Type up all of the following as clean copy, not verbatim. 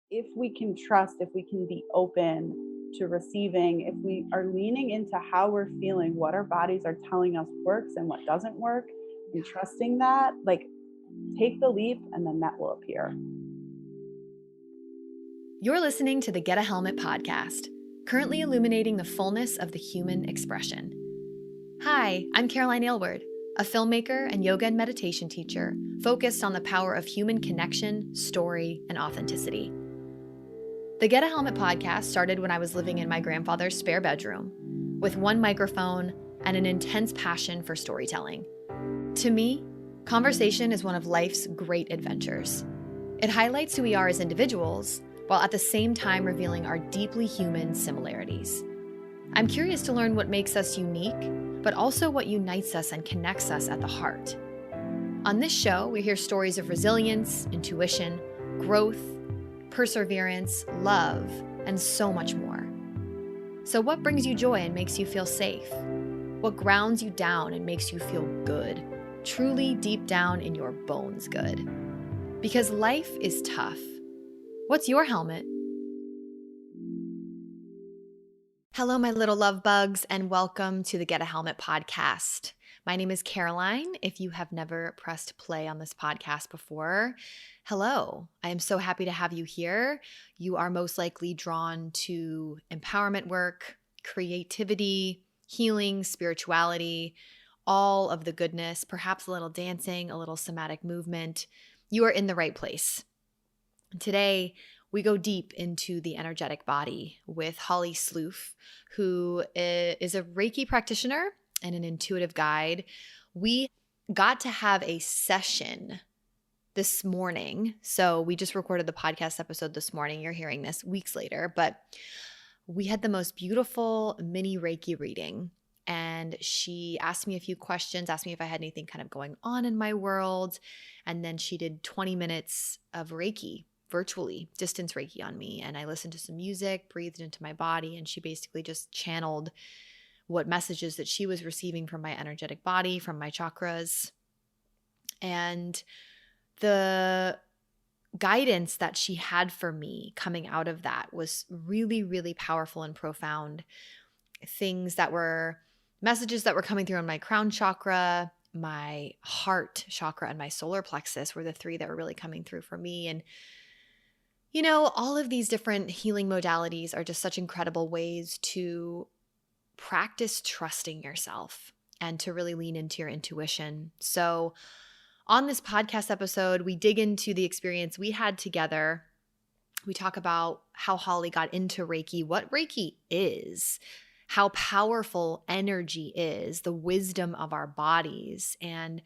if we can trust, if we can be open to receiving, if we are leaning into how we're feeling, what our bodies are telling us works and what doesn't work, and trusting that, like, take the leap and then that will appear. You're listening to the Get a Helmet podcast, currently illuminating the fullness of the human expression. Hi, I'm Caroline Aylward, a filmmaker and yoga and meditation teacher focused on the power of human connection, story, and authenticity. The Get a Helmet podcast started when I was living in my grandfather's spare bedroom with one microphone and an intense passion for storytelling. To me, conversation is one of life's great adventures. It highlights who we are as individuals, while at the same time revealing our deeply human similarities. I'm curious to learn what makes us unique, but also what unites us and connects us at the heart. On this show, we hear stories of resilience, intuition, growth, perseverance, love, and so much more. So what brings you joy and makes you feel safe? What grounds you down and makes you feel good, truly deep down in your bones good? Because life is tough. What's your helmet? Hello, my little love bugs, and welcome to the Get a Helmet podcast. My name is Caroline. If you have never pressed play on this podcast before, hello. I am so happy to have you here. You are most likely drawn to empowerment work, creativity, healing, spirituality, all of the goodness, perhaps a little dancing, a little somatic movement. You are in the right place. Today, we go deep into the energetic body with Holly Sloof, who is a Reiki practitioner and an intuitive guide. We got to have a session this morning. So we just recorded the podcast episode this morning. You're hearing this weeks later, but we had the most beautiful mini Reiki reading. And she asked me a few questions, asked me if I had anything kind of going on in my world. And then she did 20 minutes of Reiki virtually, distance Reiki on me. And I listened to some music, breathed into my body, and she basically just channeled what messages that she was receiving from my energetic body, from my chakras. And the guidance that she had for me coming out of that was really, really powerful and profound. Messages that were coming through on my crown chakra, my heart chakra, and my solar plexus were the three that were really coming through for me. And you know, all of these different healing modalities are just such incredible ways to practice trusting yourself and to really lean into your intuition. So on this podcast episode, we dig into the experience we had together. We talk about how Holly got into Reiki, what Reiki is, how powerful energy is, the wisdom of our bodies, and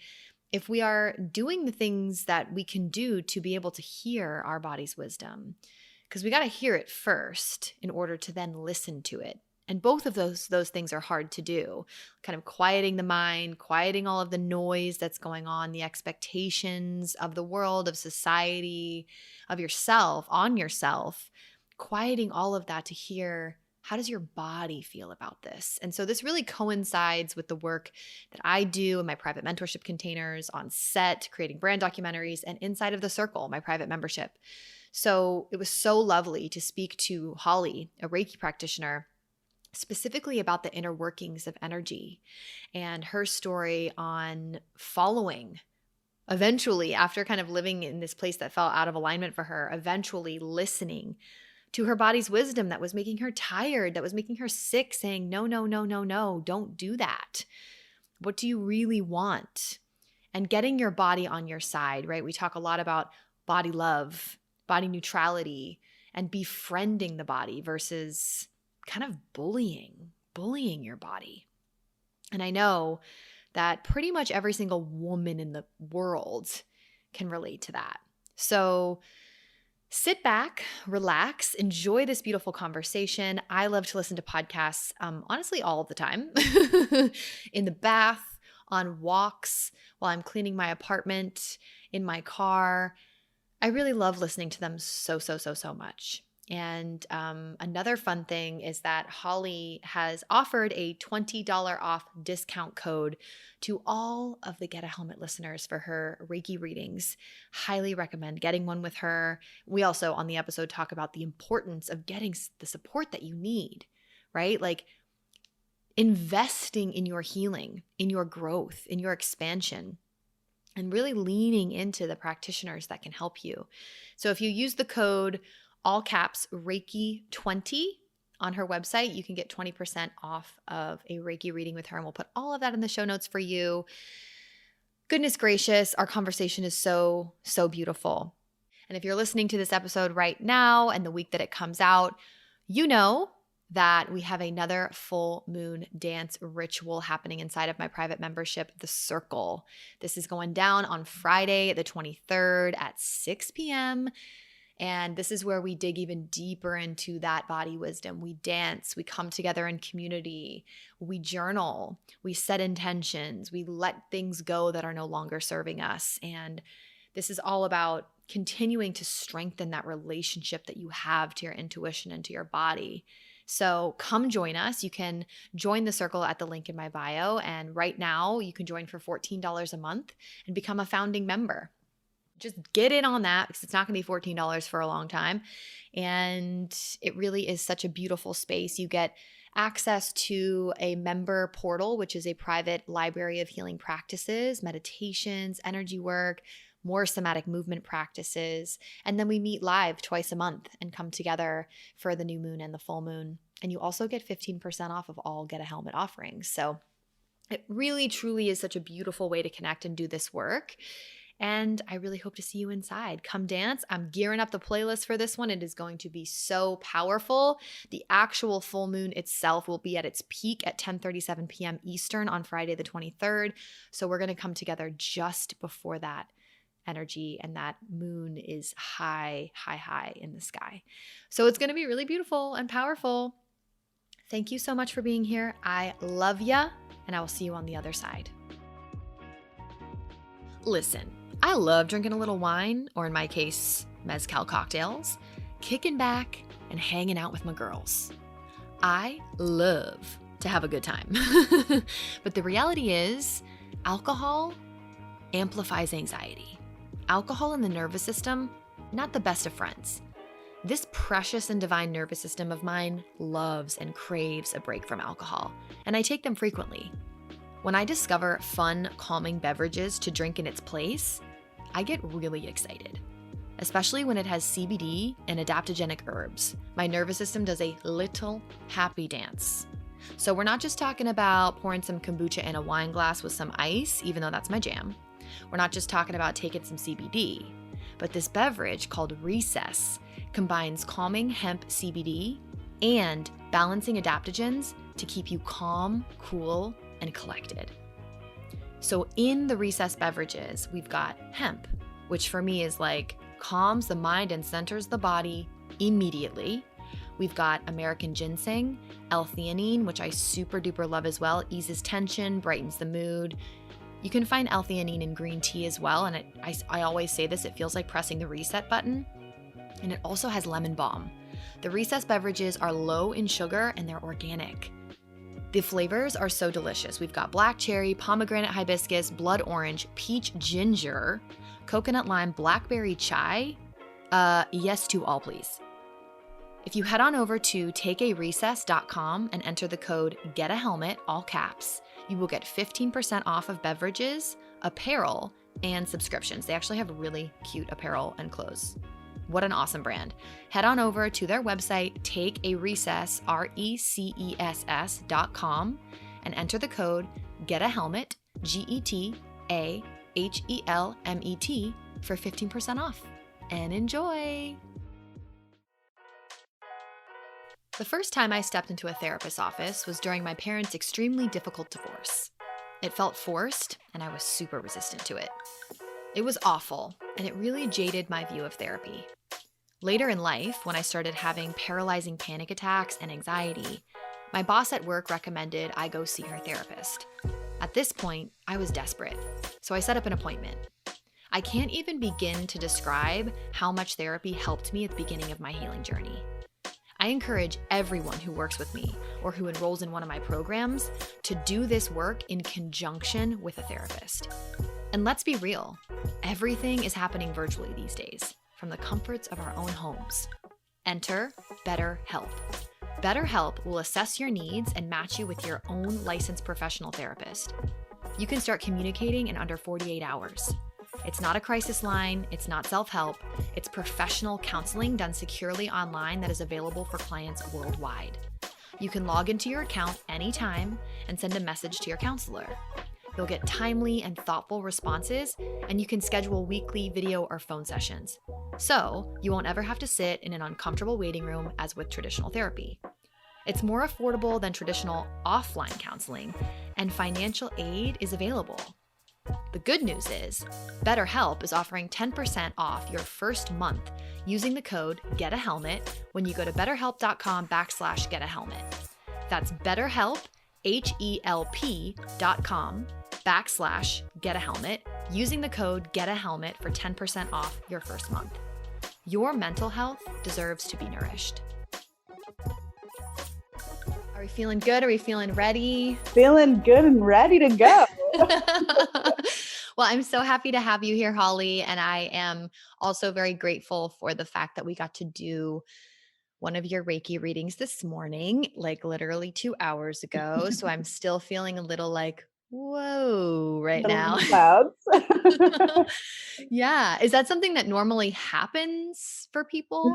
if we are doing the things that we can do to be able to hear our body's wisdom, because we got to hear it first in order to then listen to it. And both of those things are hard to do, kind of quieting the mind, quieting all of the noise that's going on, the expectations of the world, of society, of yourself, on yourself, quieting all of that to hear, how does your body feel about this? And so this really coincides with the work that I do in my private mentorship containers, on set, creating brand documentaries, and inside of the circle, my private membership. So it was so lovely to speak to Holly, a Reiki practitioner, specifically about the inner workings of energy and her story on following, eventually, after kind of living in this place that felt out of alignment for her, eventually listening to her body's wisdom that was making her tired, that was making her sick, saying, no, no, no, no, no, don't do that. What do you really want? And getting your body on your side, right? We talk a lot about body love, body neutrality, and befriending the body versus kind of bullying your body. And I know that pretty much every single woman in the world can relate to that. So sit back, relax, enjoy this beautiful conversation. I love to listen to podcasts, honestly, all of the time, in the bath, on walks, while I'm cleaning my apartment, in my car. I really love listening to them so much. And another fun thing is that Holly has offered a $20 off discount code to all of the Get a Helmet listeners for her Reiki readings. Highly recommend getting one with her. We also on the episode talk about the importance of getting the support that you need, right? Like investing in your healing, in your growth, in your expansion, and really leaning into the practitioners that can help you. So if you use the code all caps Reiki 20 on her website, you can get 20% off of a Reiki reading with her. And we'll put all of that in the show notes for you. Goodness gracious, our conversation is so, so beautiful. And if you're listening to this episode right now and the week that it comes out, you know that we have another full moon dance ritual happening inside of my private membership, The Circle. This is going down on Friday, the 23rd at 6 p.m., and this is where we dig even deeper into that body wisdom. We dance, we come together in community, we journal, we set intentions, we let things go that are no longer serving us. And this is all about continuing to strengthen that relationship that you have to your intuition and to your body. So come join us. You can join the circle at the link in my bio. And right now you can join for $14 a month and become a founding member. Just get in on that because it's not going to be $14 for a long time. And it really is such a beautiful space. You get access to a member portal, which is a private library of healing practices, meditations, energy work, more somatic movement practices. And then we meet live twice a month and come together for the new moon and the full moon. And you also get 15% off of all Get a Helmet offerings. So it really, truly is such a beautiful way to connect and do this work. And I really hope to see you inside. Come dance. I'm gearing up the playlist for this one. It is going to be so powerful. The actual full moon itself will be at its peak at 10:37 p.m. Eastern on Friday the 23rd. So we're going to come together just before that energy, and that moon is high, high, high in the sky. So it's going to be really beautiful and powerful. Thank you so much for being here. I love ya, and I will see you on the other side. Listen, I love drinking a little wine, or in my case, mezcal cocktails, kicking back and hanging out with my girls. I love to have a good time. But the reality is, alcohol amplifies anxiety. Alcohol and the nervous system, not the best of friends. This precious and divine nervous system of mine loves and craves a break from alcohol, and I take them frequently. When I discover fun, calming beverages to drink in its place, I get really excited, especially when it has CBD and adaptogenic herbs. My nervous system does a little happy dance. So we're not just talking about pouring some kombucha in a wine glass with some ice, even though that's my jam. We're not just talking about taking some CBD, but this beverage called Recess combines calming hemp CBD and balancing adaptogens to keep you calm, cool, and collected. So in the Recess beverages, we've got hemp, which for me is like calms the mind and centers the body immediately. We've got American ginseng, L-theanine, which I super duper love as well, eases tension, brightens the mood. You can find L-theanine in green tea as well, and I always say this, it feels like pressing the reset button. And it also has lemon balm. The Recess beverages are low in sugar and they're organic. The flavors are so delicious. We've got black cherry, pomegranate hibiscus, blood orange, peach ginger, coconut lime, blackberry chai. Yes to all, please. If you head on over to takearecess.com and enter the code GETAHELMET, all caps, you will get 15% off of beverages, apparel, and subscriptions. They actually have really cute apparel and clothes. What an awesome brand. Head on over to their website, takearecess, RECESS.com, and enter the code GETAHELMET, GETAHELMET, for 15% off. And enjoy! The first time I stepped into a therapist's office was during my parents' extremely difficult divorce. It felt forced, and I was super resistant to it. It was awful, and it really jaded my view of therapy. Later in life, when I started having paralyzing panic attacks and anxiety, my boss at work recommended I go see her therapist. At this point, I was desperate, so I set up an appointment. I can't even begin to describe how much therapy helped me at the beginning of my healing journey. I encourage everyone who works with me or who enrolls in one of my programs to do this work in conjunction with a therapist. And let's be real, everything is happening virtually these days, from the comforts of our own homes. Enter BetterHelp. BetterHelp will assess your needs and match you with your own licensed professional therapist. You can start communicating in under 48 hours. It's not a crisis line, it's not self-help, it's professional counseling done securely online that is available for clients worldwide. You can log into your account anytime and send a message to your counselor. You'll get timely and thoughtful responses, and you can schedule weekly video or phone sessions. So you won't ever have to sit in an uncomfortable waiting room as with traditional therapy. It's more affordable than traditional offline counseling, and financial aid is available. The good news is, BetterHelp is offering 10% off your first month using the code GETAHELMET when you go to betterhelp.com/getahelmet. That's BetterHelp, HELP.com/getahelmet using the code GETAHELMET for 10% off your first month. Your mental health deserves to be nourished. Are we feeling good? Are we feeling ready? Feeling good and ready to go. Well, I'm so happy to have you here, Holly. And I am also very grateful for the fact that we got to do one of your Reiki readings this morning, like literally 2 hours ago. So I'm still feeling a little like, whoa, right Little in now. the clouds. Yeah. Is that something that normally happens for people?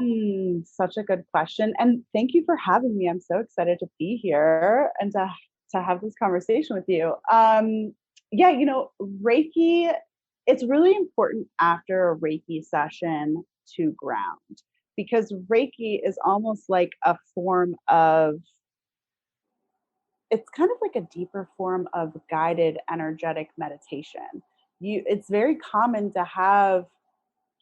Such a good question. And thank you for having me. I'm so excited to be here and to have this conversation with you. Yeah, Reiki, it's really important after a Reiki session to ground because Reiki is almost like a form of, it's kind of like a deeper form of guided energetic meditation. It's very common to have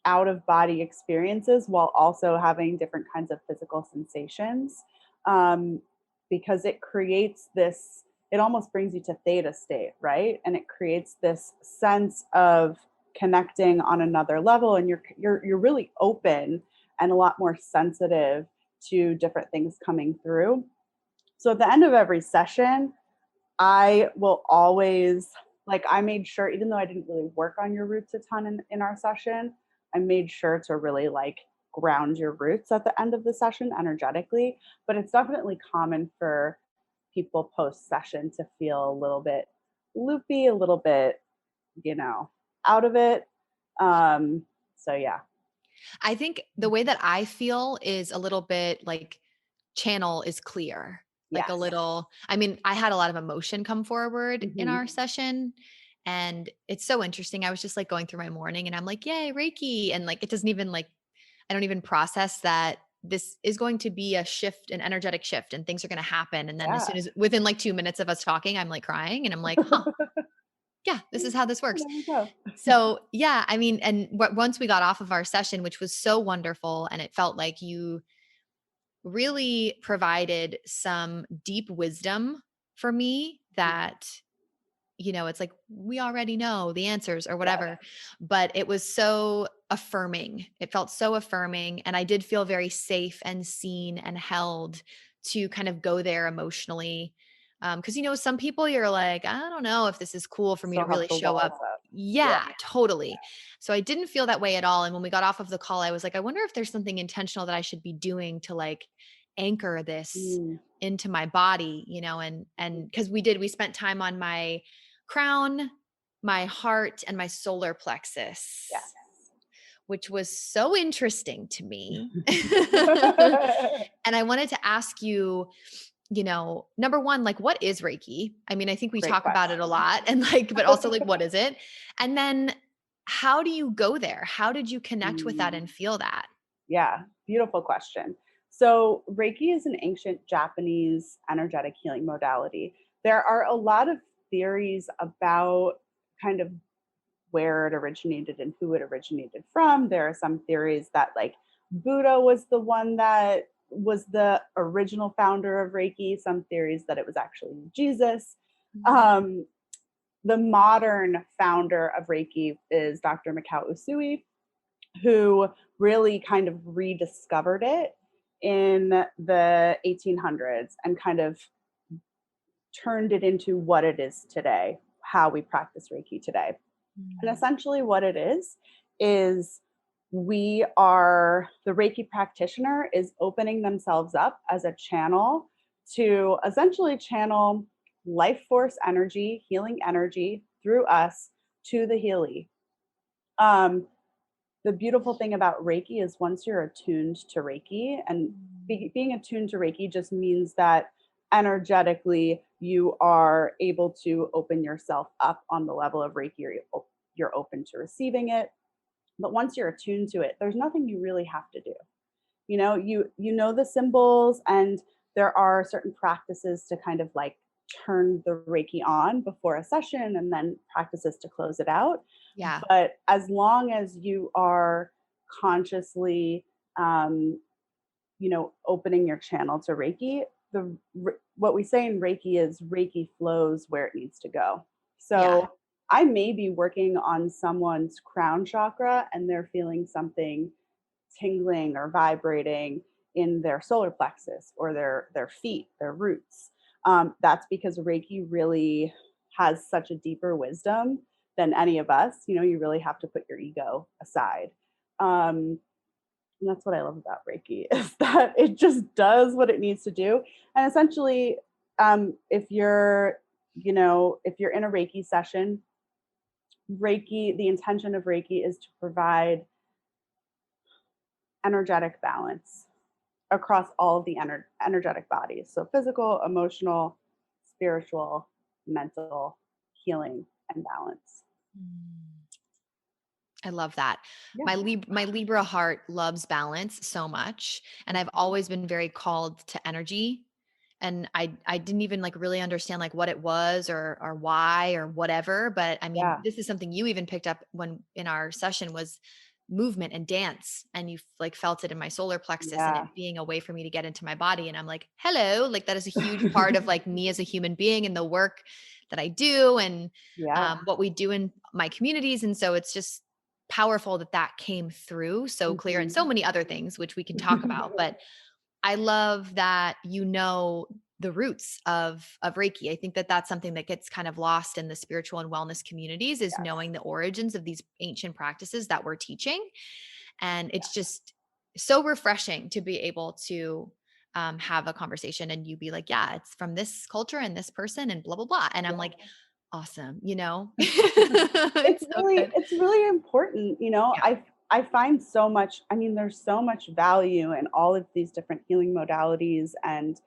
out of body experiences while also having different kinds of physical sensations, um, because it creates this, it almost brings you to theta state, right? And it creates this sense of connecting on another level, and you're really open and a lot more sensitive to different things coming through. So at the end of every session, I will always, like, I made sure, even though I didn't really work on your roots a ton in our session, I made sure to really like ground your roots at the end of the session energetically. But it's definitely common for people post session to feel a little bit loopy, a little bit, you know, out of it. So yeah. I think the way that I feel is a little bit like channel is clear. Like a Yes. little, I mean, I had a lot of emotion come forward in Hmm. our session. And it's so interesting. I was just like going through my morning and I'm like, yay, Reiki. And like, it doesn't even like, I don't even process that this is going to be a shift, an energetic shift, and things are going to happen. And then as soon Yeah. as within like 2 minutes of us talking, I'm like crying and I'm like, huh, yeah, this is how this works. There we go. So, yeah, I mean, and once we got off of our session, which was so wonderful, and it felt like you really provided some deep wisdom for me that, it's like we already know the answers or Yes. whatever, but it was so affirming. It felt so affirming. And I did feel very safe and seen and held to kind of go there emotionally. Because, some people you're like, I don't know if this is cool for me to Still have really the show walls up. up. Yeah. Yeah, totally. So I didn't feel that way at all. And when we got off of the call, I was like, I wonder if there's something intentional that I should be doing to like anchor this Mm. into my body, and because we spent time on my crown, my heart, and my solar Yes. plexus, which was so interesting to me. And I wanted to ask you, number one, like, what is Reiki? I mean, I think we Great talk about it a question. lot and like, but also like, what is it? And then how do you go there? How did you connect with that Mm. and feel that? Yeah, beautiful question. So, Reiki is an ancient Japanese energetic healing modality. There are a lot of theories about kind of where it originated and who it originated from. There are some theories that, like, Buddha was the one that was the original founder of Reiki, some theories that it was actually Jesus. Mhm. Um, the modern founder of Reiki is Dr. Mikao Usui, who really kind of rediscovered it in the 1800s and kind of turned it into what it is today, how we practice Reiki today. And Mm. essentially, what it is we are the Reiki practitioner is opening themselves up as a channel to essentially channel life force energy, healing energy through us to the Healy. Um, the beautiful thing about Reiki is once you're attuned to Reiki, and Mm. being attuned to Reiki just means that energetically you are able to open yourself up on the level of Reiki, you're open to receiving it. But once you're attuned to it, there's nothing you really have to do. You know the symbols, and there are certain practices to kind of like turn the Reiki on before a session, and then practices to close it out. Yeah. But as long as you are consciously um, opening your channel to Reiki, what we say in Reiki is Reiki flows where it needs to go. Yeah. So I may be working on someone's crown chakra and they're feeling something tingling or vibrating in their solar plexus or their feet, their roots. That's because Reiki really has such a deeper wisdom than any of us. You really have to put your ego aside. And that's what I love about Reiki is that it just does what it needs to do. And essentially, if you're in a Reiki session, the intention of Reiki is to provide energetic balance across all of the energetic bodies. So physical, emotional, spiritual, mental, healing, and balance. Mm. I love that. Yeah. My Libra heart loves balance so much, and I've always been very called to energy. And I didn't even like really understand like what it was or why or whatever, but I mean, Yeah. this is something you even picked up when in our session was movement and dance, and you like felt it in my solar plexus and Yeah. it being a way for me to get into my body, and I'm like, "Hello," like that is a huge part of like me as a human being and the work that I do, and Yeah. what we do in my communities. And so it's just powerful that that came through so clear, and so Mhm. many other things which we can talk about. But I love that the roots of Reiki. I think that that's something that gets kind of lost in the spiritual and wellness communities, is Yes. knowing the origins of these ancient practices that we're teaching. And it's just so refreshing to be able to have a conversation and you be like, yeah, it's from this culture and this person and blah, blah, blah. And I'm Yeah. like, awesome, you know? It's so good. It's really important. Yeah. I find so much, I mean, there's so much value in all of these different healing modalities and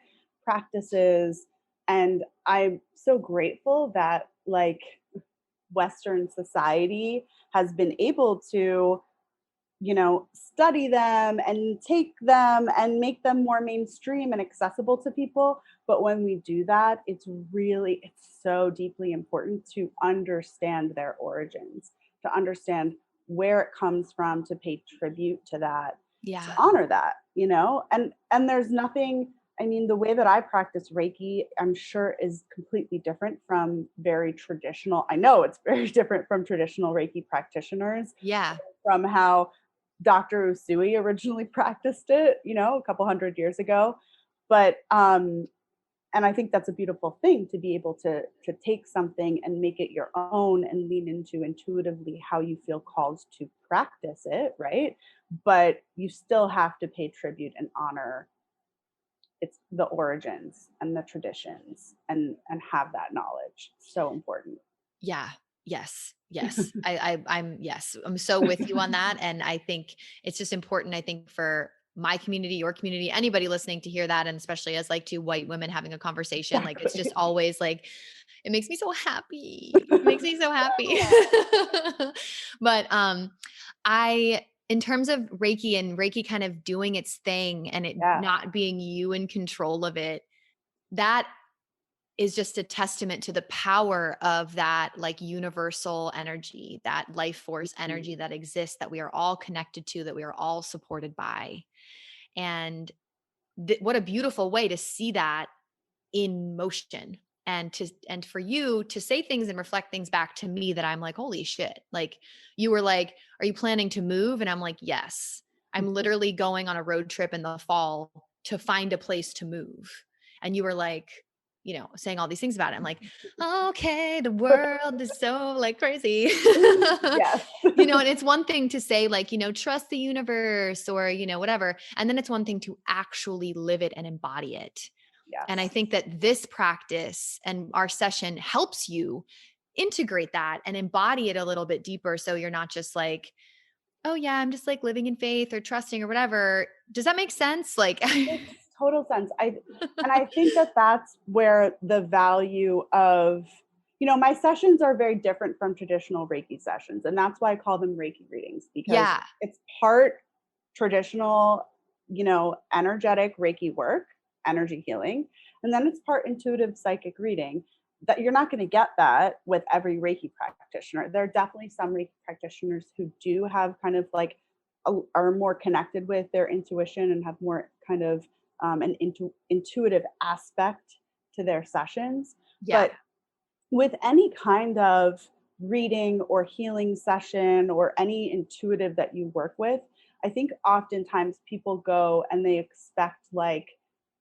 practices. And I'm so grateful that like Western society has been able to study them and take them and make them more mainstream and accessible to people. But when we do that, it's so deeply important to understand their origins, to understand where it comes from, to pay tribute to that, to Yeah. honor that, and there's nothing, I mean, the way that I practice Reiki, I'm sure is completely different from very traditional. I know it's very different from traditional Reiki practitioners, Yeah. from how Dr. Usui originally practiced it, a couple hundred years ago. But and I think that's a beautiful thing to be able to take something and make it your own and lean into intuitively how you feel called to practice it, right? But you still have to pay tribute and honor it's the origins and the traditions and have that knowledge. So important. Yeah. Yes. Yes. Yes, I'm so with you on that. And I think it's just important, I think, for my community, your community, anybody listening to hear that. And especially as like two white women having a conversation, like it's just Exactly. always like, it makes me so happy. It makes me so happy. But in terms of Reiki and Reiki kind of doing its thing and it Yeah. not being you in control of it, that is just a testament to the power of that like universal energy, that life force Mhm. energy that exists, that we are all connected to, that we are all supported by. And what a beautiful way to see that in motion. and for you to say things and reflect things back to me that I'm like, holy shit. Like you were like, are you planning to move? And I'm like, yes. I'm literally going on a road trip in the fall to find a place to move. And you were like, saying all these things about it. I'm like, okay, the world is so like crazy. Yes. And it's one thing to say like, trust the universe or, whatever. And then it's one thing to actually live it and embody it. And I Yes. think that this practice and our session helps you integrate that and embody it a little bit deeper. So you're not just like, oh yeah, I'm just like living in faith or trusting or whatever. Does that make sense? Like, Makes total sense. I think that that's where the value of, my sessions are very different from traditional Reiki sessions, and that's why I call them Reiki readings, because yeah, it's part traditional, energetic Reiki work, energy healing, and then it's part intuitive psychic reading. That you're not going to get that with every Reiki practitioner. There are definitely some Reiki practitioners who do have kind of like are more connected with their intuition and have more kind of an intuitive aspect to their sessions. yeah, But with any kind of reading or healing session or any intuitive that you work with, I think oftentimes people go and they expect like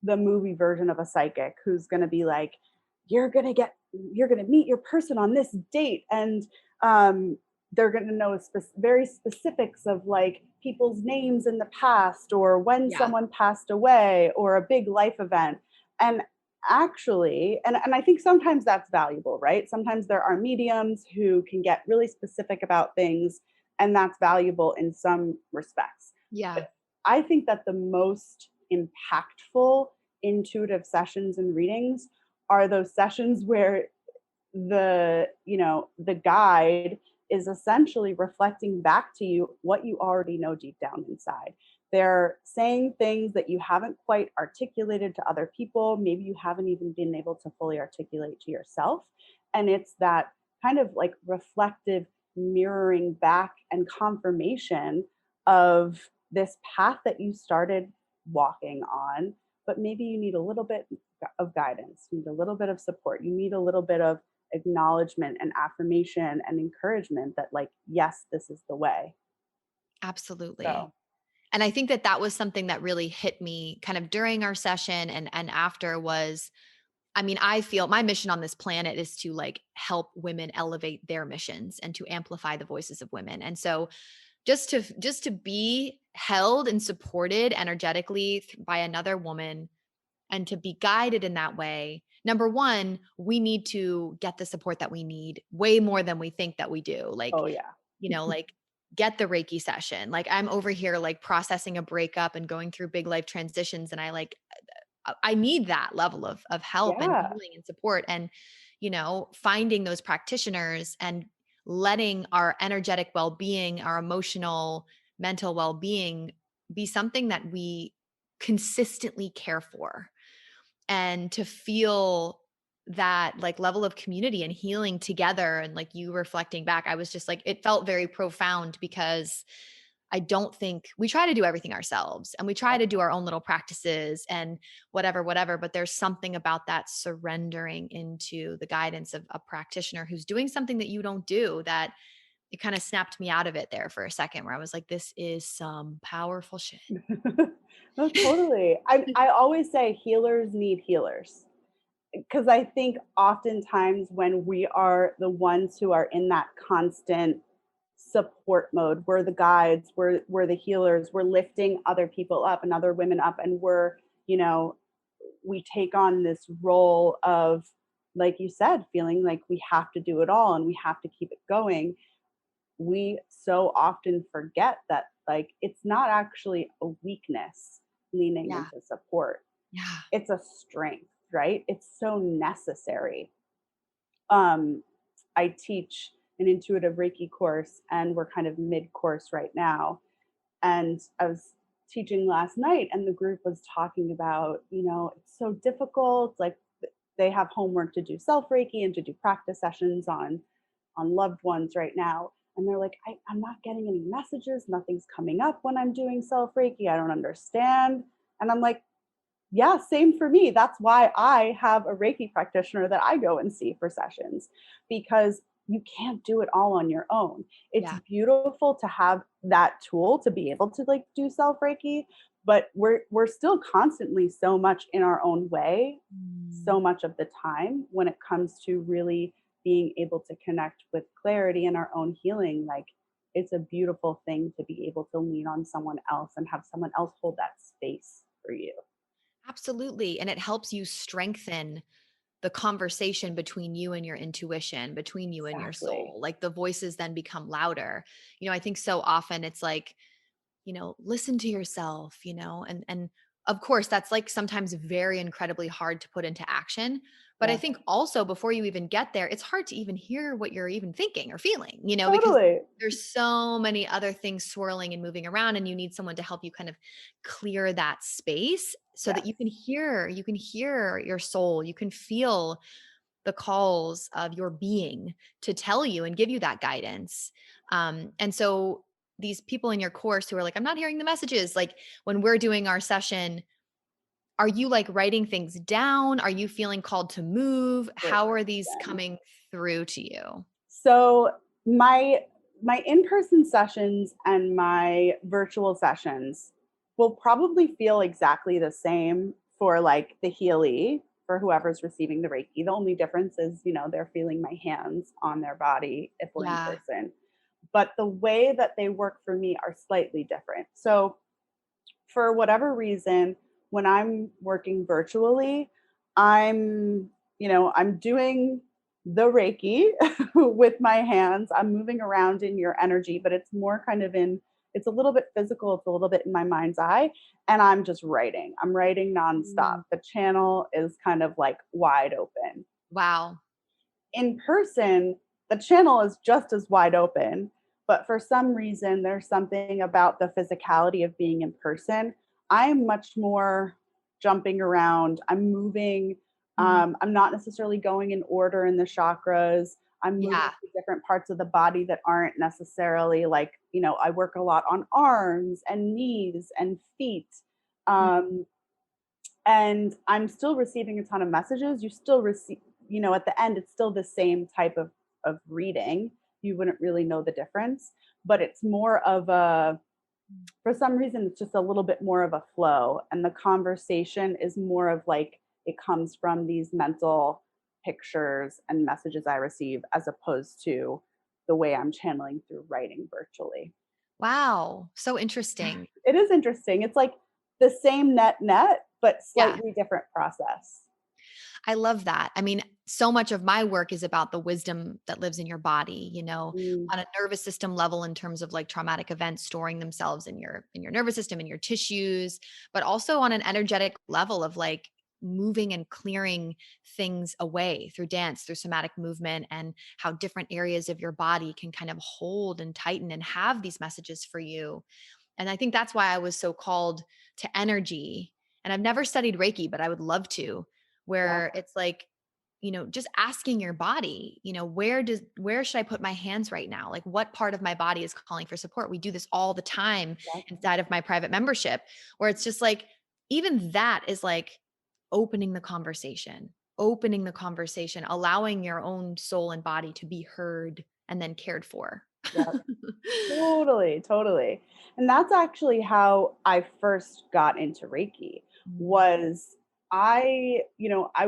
the movie version of a psychic who's going to be like, you're going to meet your person on this date, and um, they're going to know very specifics of like people's names in the past or when yeah, someone passed away or a big life event. And actually, and I think sometimes that's valuable, right? Sometimes there are mediums who can get really specific about things, and that's valuable in some respects. yeah, But I think that the most impactful intuitive sessions and readings are those sessions where the guide is essentially reflecting back to you what you already know deep down inside. They're saying things that you haven't quite articulated to other people, maybe you haven't even been able to fully articulate to yourself, and it's that kind of like reflective mirroring back and confirmation of this path that you started walking on, but maybe you need a little bit of guidance, you need a little bit of support, you need a little bit of acknowledgement and affirmation and encouragement that like, yes, this is the way. absolutely. So And I think that that was something that really hit me kind of during our session and after was, I mean, I feel my mission on this planet is to like help women elevate their missions and to amplify the voices of women. And so just to be held and supported energetically by another woman and to be guided in that way. Number 1, we need to get the support that we need way more than we think that we do. Like, oh yeah. like get the Reiki session. Like I'm over here like processing a breakup and going through big life transitions and I need that level of help and Yeah. healing and support and finding those practitioners and letting our energetic well-being, our emotional, mental well-being be something that we consistently care for and to feel that like level of community and healing together and like you reflecting back I was just like it felt very profound because I don't think we try to do everything ourselves and we try to do our own little practices and whatever but there's something about that surrendering into the guidance of a practitioner who's doing something that you don't do that it kind of snapped me out of it there for a second where I was like this is some powerful shit. No, totally. I always say healers need healers, because I think oftentimes when we are the ones who are in that constant support mode, we're the guides, we're the healers, we're lifting other people up and other women up, and you know, we take on this role of, like you said, feeling like we have to do it all and we have to keep it going. We so often forget that like it's not actually a weakness leaning Yeah. into support. Yeah. It's a strength, right? It's so necessary. um, I teach an intuitive Reiki course, and we're kind of mid course right now. And I was teaching last night, and the group was talking about, it's so difficult. Like they have homework to do self Reiki and to do practice sessions on loved ones right now. And they're like, I'm not getting any messages. Nothing's coming up when I'm doing self Reiki. I don't understand. And I'm like, Yeah, same for me. That's why I have a Reiki practitioner that I go and see for sessions, because you can't do it all on your own. It's Yeah. beautiful to have that tool to be able to like do self Reiki, but we're still constantly so much in our own way Mm. so much of the time when it comes to really being able to connect with clarity in our own healing. Like, it's a beautiful thing to be able to lean on someone else and have someone else hold that space for you. Absolutely. And it helps you strengthen the conversation between you and your intuition, between you and your Exactly. soul. Like the voices then become louder. I think so often it's like, listen to yourself, and of course that's like sometimes very incredibly hard to put into action. But I Yeah, think also before you even get there, it's hard to even hear what you're even thinking or feeling, because totally. there's so many other things swirling and moving around, and you need someone to help you kind of clear that space so that Yes. you can hear your soul, you can feel the calls of your being to tell you and give you that guidance. And so these people in your course who are like, I'm not hearing the messages, like when we're doing our session, are you like writing things down? Are you feeling called to move? Great How are these question. coming through to you? So my in-person sessions and my virtual sessions will probably feel exactly the same for like the Healy for whoever's receiving the Reiki. The only difference is, they're feeling my hands on their body if we're in Yeah. person. But the way that they work for me are slightly different. So for whatever reason, when I'm working virtually, I'm doing the Reiki with my hands. I'm moving around in your energy, but it's more kind of it's a little bit physical, it's a little bit in my mind's eye, and I'm just writing. I'm writing nonstop. Mm. The channel is kind of like wide open. Wow. In person, the channel is just as wide open, but for some reason, there's something about the physicality of being in person. I'm much more jumping around. I'm moving. Mhm. I'm not necessarily going in order in the chakras. I'm moving Yeah. to different parts of the body that aren't necessarily like, I work a lot on arms and knees and feet. Mm. Um, and I'm still receiving a ton of messages. You still receive, at the end, it's still the same type of reading. You wouldn't really know the difference, but it's more of for some reason, it's just a little bit more of a flow. And the conversation is more of like, it comes from these mental pictures and messages I receive as opposed to the way I'm channeling through writing virtually. Wow. So interesting. It is interesting. It's like the same net, but Yeah. slightly different process. I love that. I mean, so much of my work is about the wisdom that lives in your body, Mm, on a nervous system level in terms of like traumatic events storing themselves in your nervous system, in your tissues, but also on an energetic level of like moving and clearing things away through dance, through somatic movement, and how different areas of your body can kind of hold and tighten and have these messages for you. And I think that's why I was so called to energy. And I've never studied Reiki, but I would love to, yeah, where it's like, just asking your body, where should I put my hands right now? Like what part of my body is calling for support? We do this all the time yeah, inside of my private membership, where it's just like, even that is like opening the conversation, allowing your own soul and body to be heard and then cared for. yeah. Totally, totally. And that's actually how I first got into Reiki Mm. was I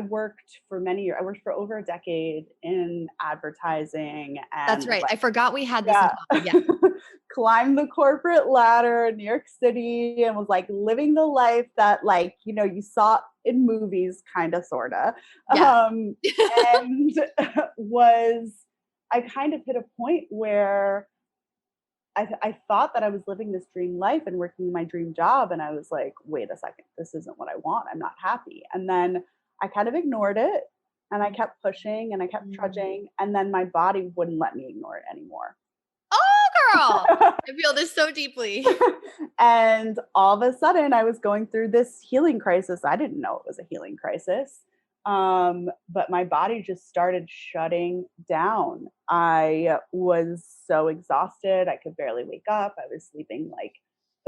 worked for many years. I worked for over a decade in advertising That's and right. like I forgot we had this in yeah, common. Yeah. climbed the corporate ladder in New York City and was like living the life that like, you saw in movies kind of sorta. Yeah. Um and was I kind of hit a point where I thought that I was living this dream life and working my dream job. And I was like, wait a second, this isn't what I want. I'm not happy. And then I kind of ignored it and I kept pushing and I kept Mm. trudging. And then my body wouldn't let me ignore it anymore. Oh, girl. I feel this so deeply. And all of a sudden, I was going through this healing crisis. I didn't know it was a healing crisis. But my body just started shutting down. I was so exhausted. I could barely wake up. I was sleeping like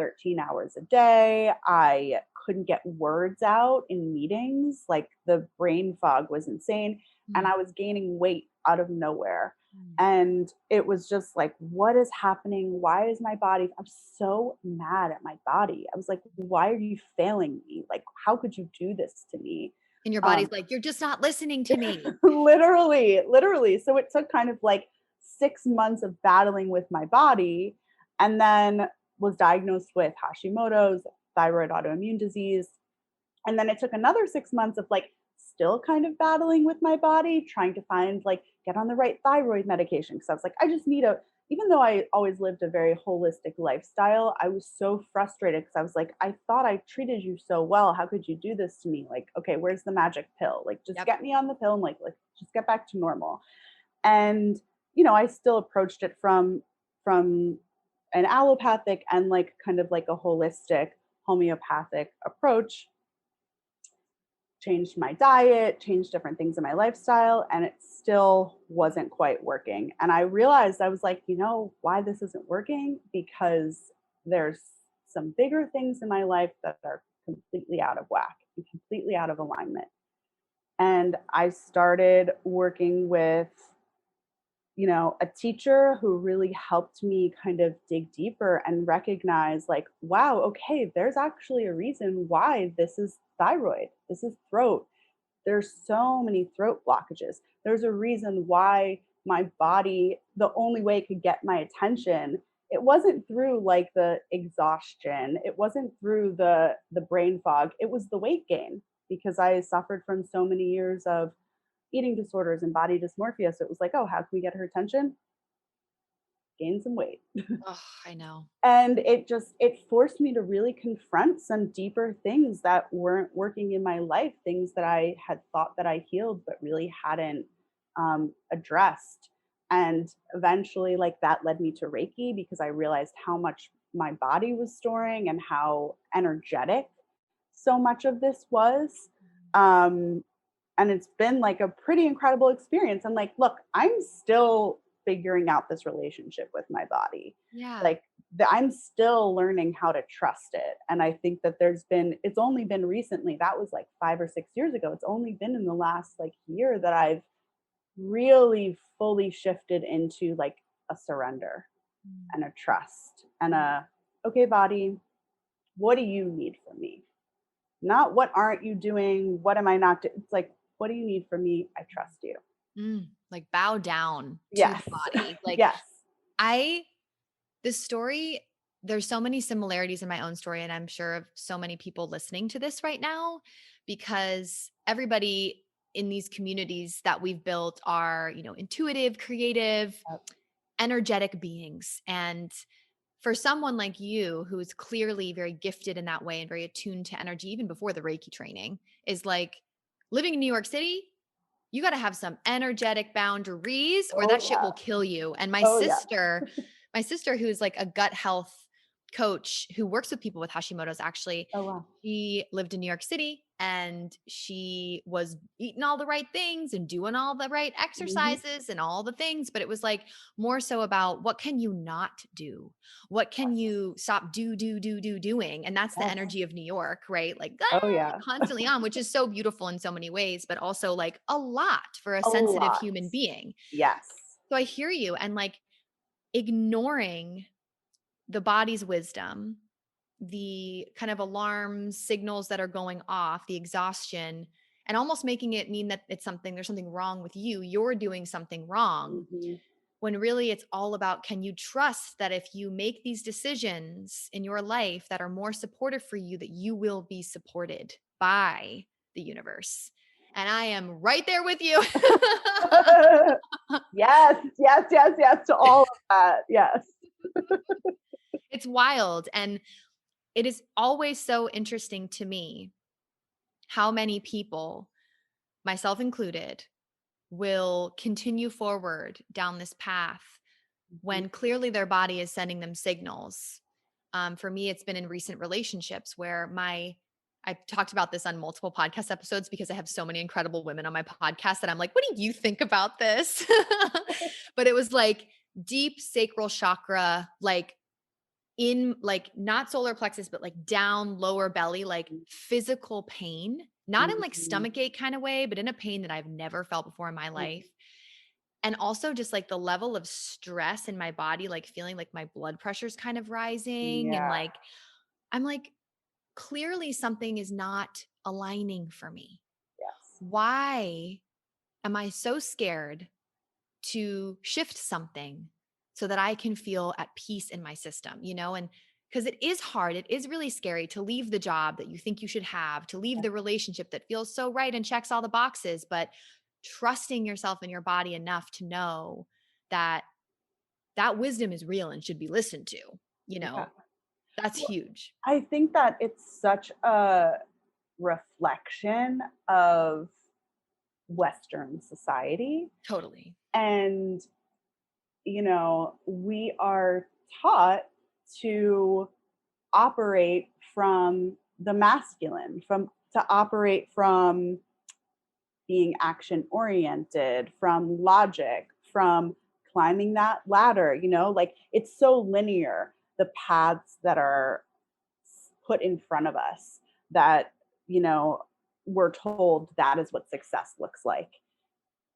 13 hours a day. I couldn't get words out in meetings. Like the brain fog was insane. And Mm, I was gaining weight out of nowhere. mm. And it was just like, what is happening? Why is my body? I'm so mad at my body. I was like, why are you failing me? Like, how could you do this to me? And your body's Um, like, "You're just not listening to me." literally, literally. So it took kind of like 6 months of battling with my body, and then was diagnosed with Hashimoto's, thyroid autoimmune disease. And then it took another 6 months of like still kind of battling with my body, trying to find like get on the right thyroid medication. Cause I was like, I just need a, even though I always lived a very holistic lifestyle, I was so frustrated because I was like, I thought I treated you so well. How could you do this to me? Like, okay, where's the magic pill? Like, just Yep. get me on the pill and like just get back to normal. And I still approached it from an allopathic and like kind of like a holistic homeopathic approach. Changed my diet, changed different things in my lifestyle, and it still wasn't quite working. And I realized, I was like, why this isn't working? Because there's some bigger things in my life that are completely out of whack and completely out of alignment. And I started working with, a teacher who really helped me kind of dig deeper and recognize, like, wow, okay, there's actually a reason why this is thyroid, this is throat. There's so many throat blockages. There's a reason why my body, the only way it could get my attention, it wasn't through like the exhaustion, it wasn't through the brain fog, it was the weight gain, because I suffered from so many years of eating disorders and body dysmorphia. So it was like, oh, how can we get her attention? Gain some weight. Oh, I know. And it forced me to really confront some deeper things that weren't working in my life, things that I had thought that I healed but really hadn't addressed. And eventually, like, that led me to Reiki, because I realized how much my body was storing and how energetic so much of this was. um, and it's been like a pretty incredible experience. And like, look, I'm still figuring out this relationship with my body. Yeah. Like, I'm still learning how to trust it. And I think that it's only been recently, that was like 5 or 6 years ago. It's only been in the last like year that I've really fully shifted into like a surrender Mm, and a trust and mm, okay, body, what do you need from me? Not what aren't you doing? What am I not doing? It's like, what do you need from me? I trust you. Like bow down to the Yes. body. Like Yes. I this story, there's so many similarities in my own story, and I'm sure of so many people listening to this right now, because everybody in these communities that we've built are, intuitive, creative, Yep. energetic beings. And for someone like you, who's clearly very gifted in that way and very attuned to energy, even before the Reiki training, is like living in New York City, you got to have some energetic boundaries or Oh that shit yeah. will kill you. And Oh yeah. my sister who's like a gut health coach who works with people with Hashimoto's, actually, Oh wow. she lived in New York City and she was eating all the right things and doing all the right Hmm. exercises and all the things, but it was like more so about what can you not do? What can you stop doing? And that's the Yes. energy of New York, right? Like Oh yeah. constantly on, which is so beautiful in so many ways, but also like a lot for a A sensitive lot. human being. Yes. So I hear you, and like ignoring the body's wisdom, the kind of alarm signals that are going off, the exhaustion, and almost making it mean that there's something wrong with you. You're doing something wrong, Hmm. when really it's all about, can you trust that if you make these decisions in your life that are more supportive for you, that you will be supported by the universe? And I am right there with you. Yes, yes, yes, yes to all of that. Yes. It's wild. And it is always so interesting to me how many people, myself included, will continue forward down this path Mhm. when clearly their body is sending them signals. For me, it's been in recent relationships where I've talked about this on multiple podcast episodes because I have so many incredible women on my podcast that I'm like, what do you think about this? But it was like deep sacral chakra, like in like not solar plexus, but like down lower belly, like physical pain, not in like Mhm. stomach ache kind of way, but in a pain that I've never felt before in my Mhm. life. And also just like the level of stress in my body, like feeling like my blood pressure's kind of rising. And Yeah. like, I'm like, clearly something is not aligning for me. Yes. Why am I so scared to shift something so that I can feel at peace in my system, you know? And because it is hard, it is really scary to leave the job that you think you should have, to leave Yeah. the relationship that feels so right and checks all the boxes, but trusting yourself and your body enough to know that that wisdom is real and should be listened to, you Yeah. know, that's Well, huge. I think that it's such a reflection of Western society. Totally. And, we are taught to operate from the masculine, to operate from being action oriented, from logic, from climbing that ladder, like it's so linear, the paths that are put in front of us that, you know, we're told that is what success looks like.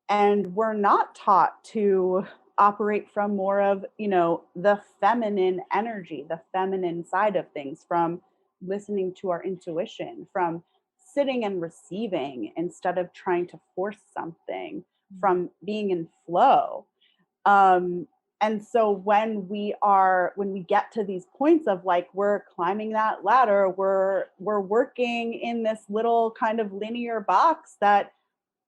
And we're not taught to operate from more of, the feminine energy, the feminine side of things, from listening to our intuition, from sitting and receiving instead of trying to force something, Mm. from being in flow. And so when we get to these points of like we're climbing that ladder, we're working in this little kind of linear box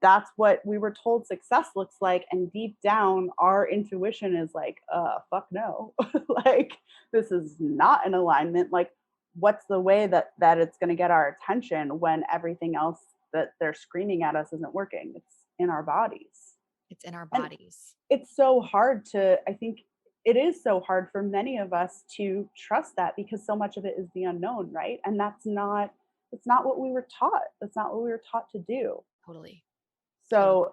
that's what we were told success looks like. And deep down, our intuition is like, fuck no. Like, this is not in alignment. Like, what's the way that it's going to get our attention when everything else that they're screaming at us isn't working? It's in our bodies. It's in our And bodies. it's so hard to, I think it is so hard for many of us to trust that because so much of it is the unknown, right? And that's not what we were taught. That's not what we were taught to do. Totally. Totally.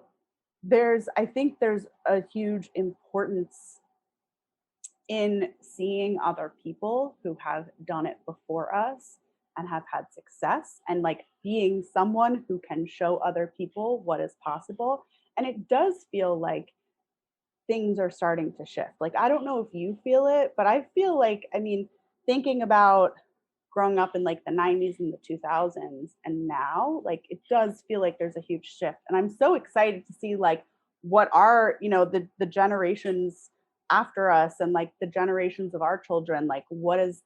So I think there's a huge importance in seeing other people who have done it before us and have had success, and like being someone who can show other people what is possible. And it does feel like things are starting to shift. Like, I don't know if you feel it, but I feel like, I mean, thinking about growing up in like the 90s and the 2000s and now, like it does feel like there's a huge shift. And I'm so excited to see like what are, the generations after us and like the generations of our children, like what is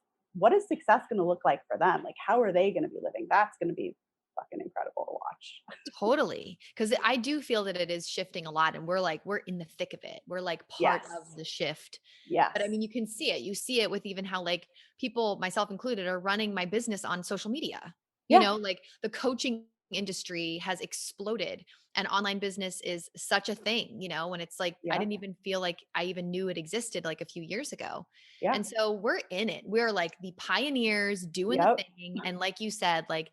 success going to look like for them? Like how are they going to be living? That's going to be fucking incredible to watch. Totally. Because I do feel that it is shifting a lot and we're in the thick of it. We're like part Yes. of the shift. But I Yes. mean, you can see it. You see it with even how like people, myself included, are running my business on social media. You Yeah. know, like the coaching industry has exploded and online business is such a thing, you know, and it's like I Yeah. didn't even feel like I even knew it existed like a few years ago. Yeah. And so we're in it. We're like the pioneers doing the Yep. thing. And like you said, like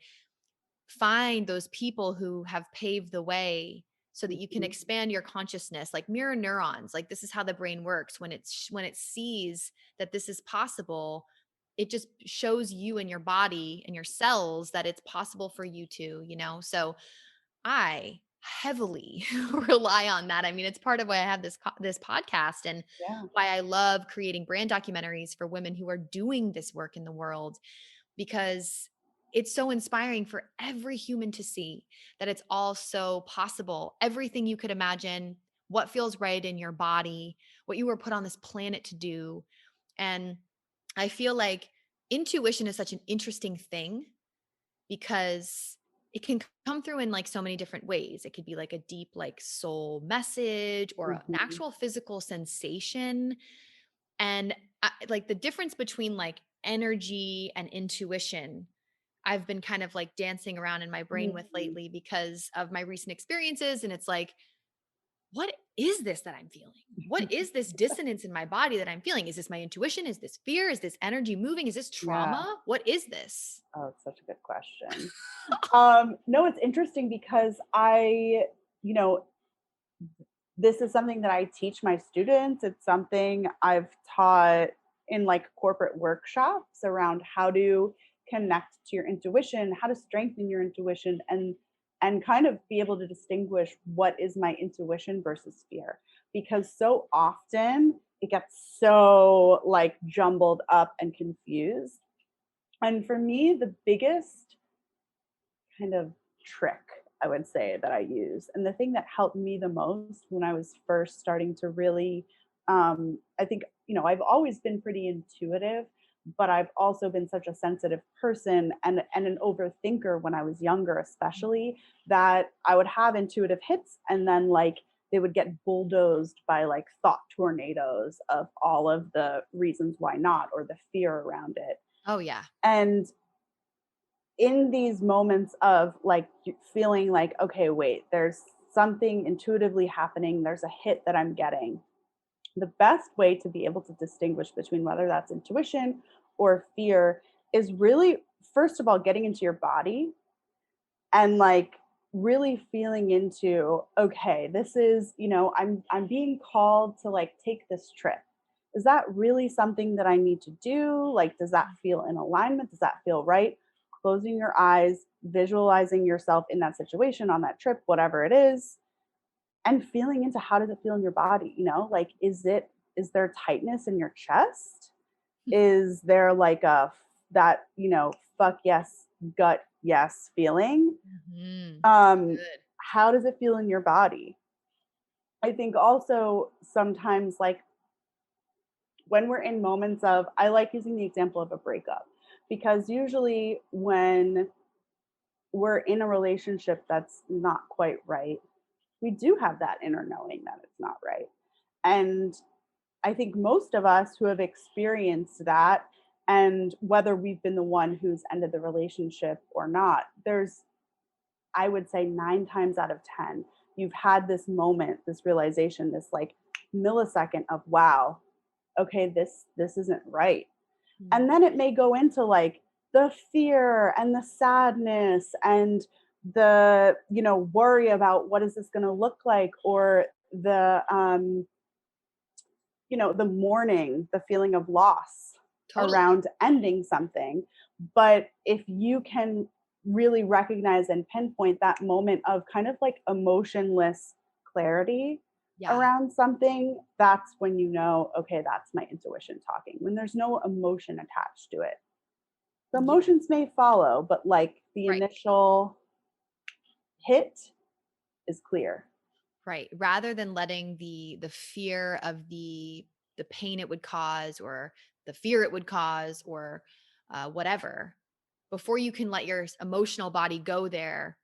find those people who have paved the way so that you can Mhm. expand your consciousness like mirror neurons. Like this is how the brain works when when it sees that this is possible, it just shows you and your body and your cells that it's possible for you to, you know. So I heavily rely on that. I mean, it's part of why I have this podcast and Yeah. why I love creating brand documentaries for women who are doing this work in the world, because it's so inspiring for every human to see that it's all so possible. Everything you could imagine, what feels right in your body, what you were put on this planet to do. And I feel like intuition is such an interesting thing because it can come through in like so many different ways. It could be like a deep, like soul message or an Mhm. actual physical sensation. And like the difference between like energy and intuition, I've been kind of like dancing around in my brain with Mhm. lately because of my recent experiences. And it's like, what is this that I'm feeling? What is this dissonance in my body that I'm feeling? Is this my intuition? Is this fear? Is this energy moving? Is this Yeah. trauma? What is this? Oh, it's such a good question. No, it's interesting because you know, this is something that I teach my students. It's something I've taught, in like corporate workshops around how to connect to your intuition, how to strengthen your intuition, and kind of be able to distinguish what is my intuition versus fear, because so often it gets so like jumbled up and confused. And for me, the biggest kind of trick I would say that I use, and the thing that helped me the most when I was first starting to really, I think, I've always been pretty intuitive, but I've also been such a sensitive person and an overthinker when I was younger, especially, that I would have intuitive hits and then like they would get bulldozed by like thought tornadoes of all of the reasons why not, or the fear around it. Oh, yeah. And in these moments of like feeling like, okay, wait, there's something intuitively happening, there's a hit that I'm getting. The best way to be able to distinguish between whether that's intuition or fear is really, first of all, getting into your body and like really feeling into, okay, this is, I'm being called to like take this trip. Is that really something that I need to do? Like, does that feel in alignment? Does that feel right? Closing your eyes, visualizing yourself in that situation, on that trip, whatever it is, and feeling into how does it feel in your body, like, is there tightness in your chest? Is there like that, fuck yes, gut yes feeling? Um, Good. how does it feel in your body? I think also sometimes, like, when we're in moments of, I like using the example of a breakup, because usually when we're in a relationship that's not quite right, we do have that inner knowing that it's not right. And I think most of us who have experienced that, and whether we've been the one who's ended the relationship or not, there's, I would say, 9 times out of 10, you've had this moment, this realization, this like millisecond of, wow, okay, this isn't right. Mm. And then it may go into like the fear and the sadness and the, worry about what is this going to look like, or the mourning, the feeling of loss Totally. around ending something. But if you can really recognize and pinpoint that moment of kind of like emotionless clarity Yeah. around something, that's when you know, okay, that's my intuition talking. When there's no emotion attached to it. The Yeah. emotions may follow, but like the Right. initial hit is clear. Right. Rather than letting the fear of the pain it would cause, or the fear it would cause, or whatever, before you can let your emotional body go there,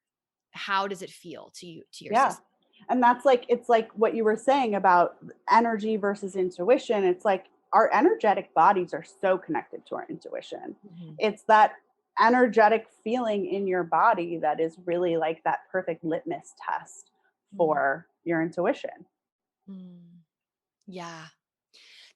how does it feel to you, to your Yeah. system? And that's like, it's like what you were saying about energy versus intuition. It's like our energetic bodies are so connected to our intuition. Mhm. It's that energetic feeling in your body that is really like that perfect litmus test Mm. for your intuition. Mm. Yeah.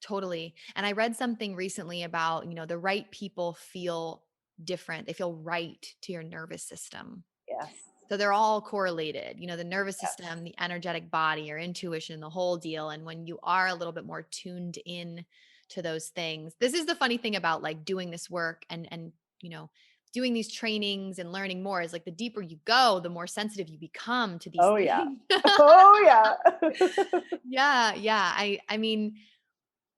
Totally. And I read something recently about, the right people feel different. They feel right to your nervous system. Yes. So they're all correlated, the nervous Yes. system, the energetic body, your intuition, the whole deal. And when you are a little bit more tuned in to those things, this is the funny thing about like doing this work and, doing these trainings and learning more, is like the deeper you go, the more sensitive you become to these Oh, yeah. things. Oh, yeah. Yeah. Yeah. I mean,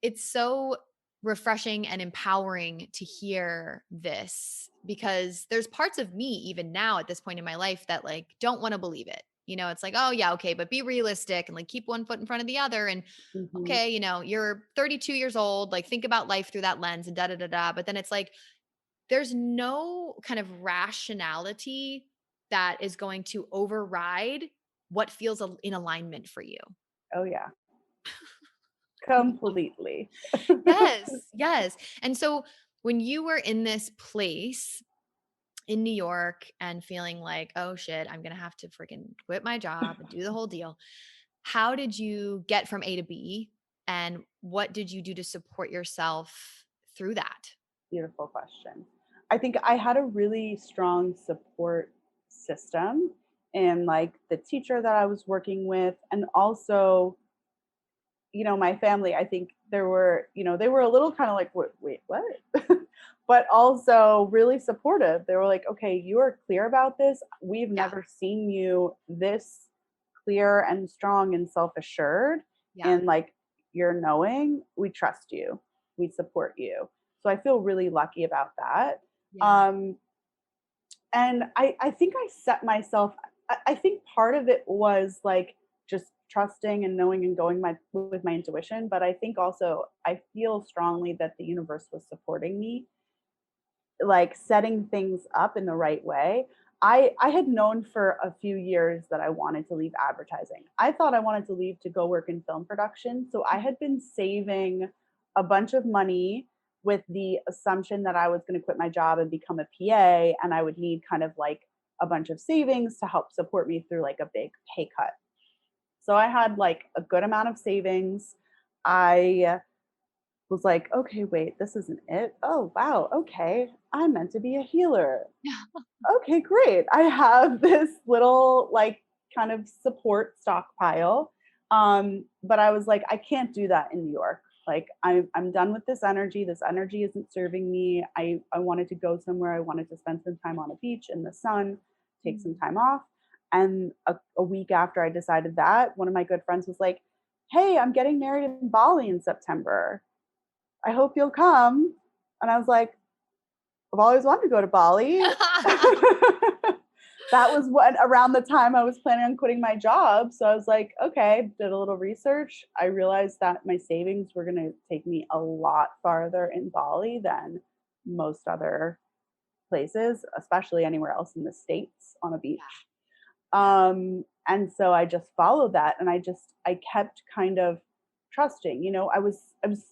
it's so refreshing and empowering to hear this, because there's parts of me even now at this point in my life that like don't want to believe it. It's like, oh yeah, okay, but be realistic and like keep one foot in front of the other. And Mhm. okay, you're 32 years old, like think about life through that lens and da da da da. But then it's like there's no kind of rationality that is going to override what feels in alignment for you. Oh, yeah. Completely. Yes, yes. And so when you were in this place in New York and feeling like, "Oh shit, I'm going to have to freaking quit my job and do the whole deal." How did you get from A to B, and what did you do to support yourself through that? Beautiful question. I think I had a really strong support system in like the teacher that I was working with, and also, my family. I think there were, they were a little kind of like, wait, what? But also really supportive. They were like, okay, you are clear about this. We've Yeah. never seen you this clear and strong and self assured. Yeah. And like, you're knowing, we trust you, we support you. So I feel really lucky about that. Yeah. Um, and I think I set myself, I think part of it was like just trusting and knowing and going with my intuition. But I think also I feel strongly that the universe was supporting me, like setting things up in the right way. I had known for a few years that I wanted to leave advertising. I thought I wanted to leave to go work in film production. So I had been saving a bunch of money with the assumption that I was going to quit my job and become a PA, and I would need kind of like a bunch of savings to help support me through like a big pay cut. So I had like a good amount of savings. I was like, okay, wait, this isn't it. Oh, wow. Okay. I'm meant to be a healer. Yeah. Okay, great. I have this little like kind of support stockpile. But I was like, I can't do that in New York. Like I'm done with this energy. This energy isn't serving me. I wanted to go somewhere. I wanted to spend some time on a beach in the sun, take some Mm. time off. And a week after I decided that, one of my good friends was like, hey, I'm getting married in Bali in September. I hope you'll come. And I was like, I've always wanted to go to Bali. That was what around the time I was planning on quitting my job. So I was like, okay, did a little research. I realized that my savings were going to take me a lot farther in Bali than most other places, especially anywhere else in the States on a beach. Yeah. Yeah. And so I just followed that, and I kept kind of trusting. I was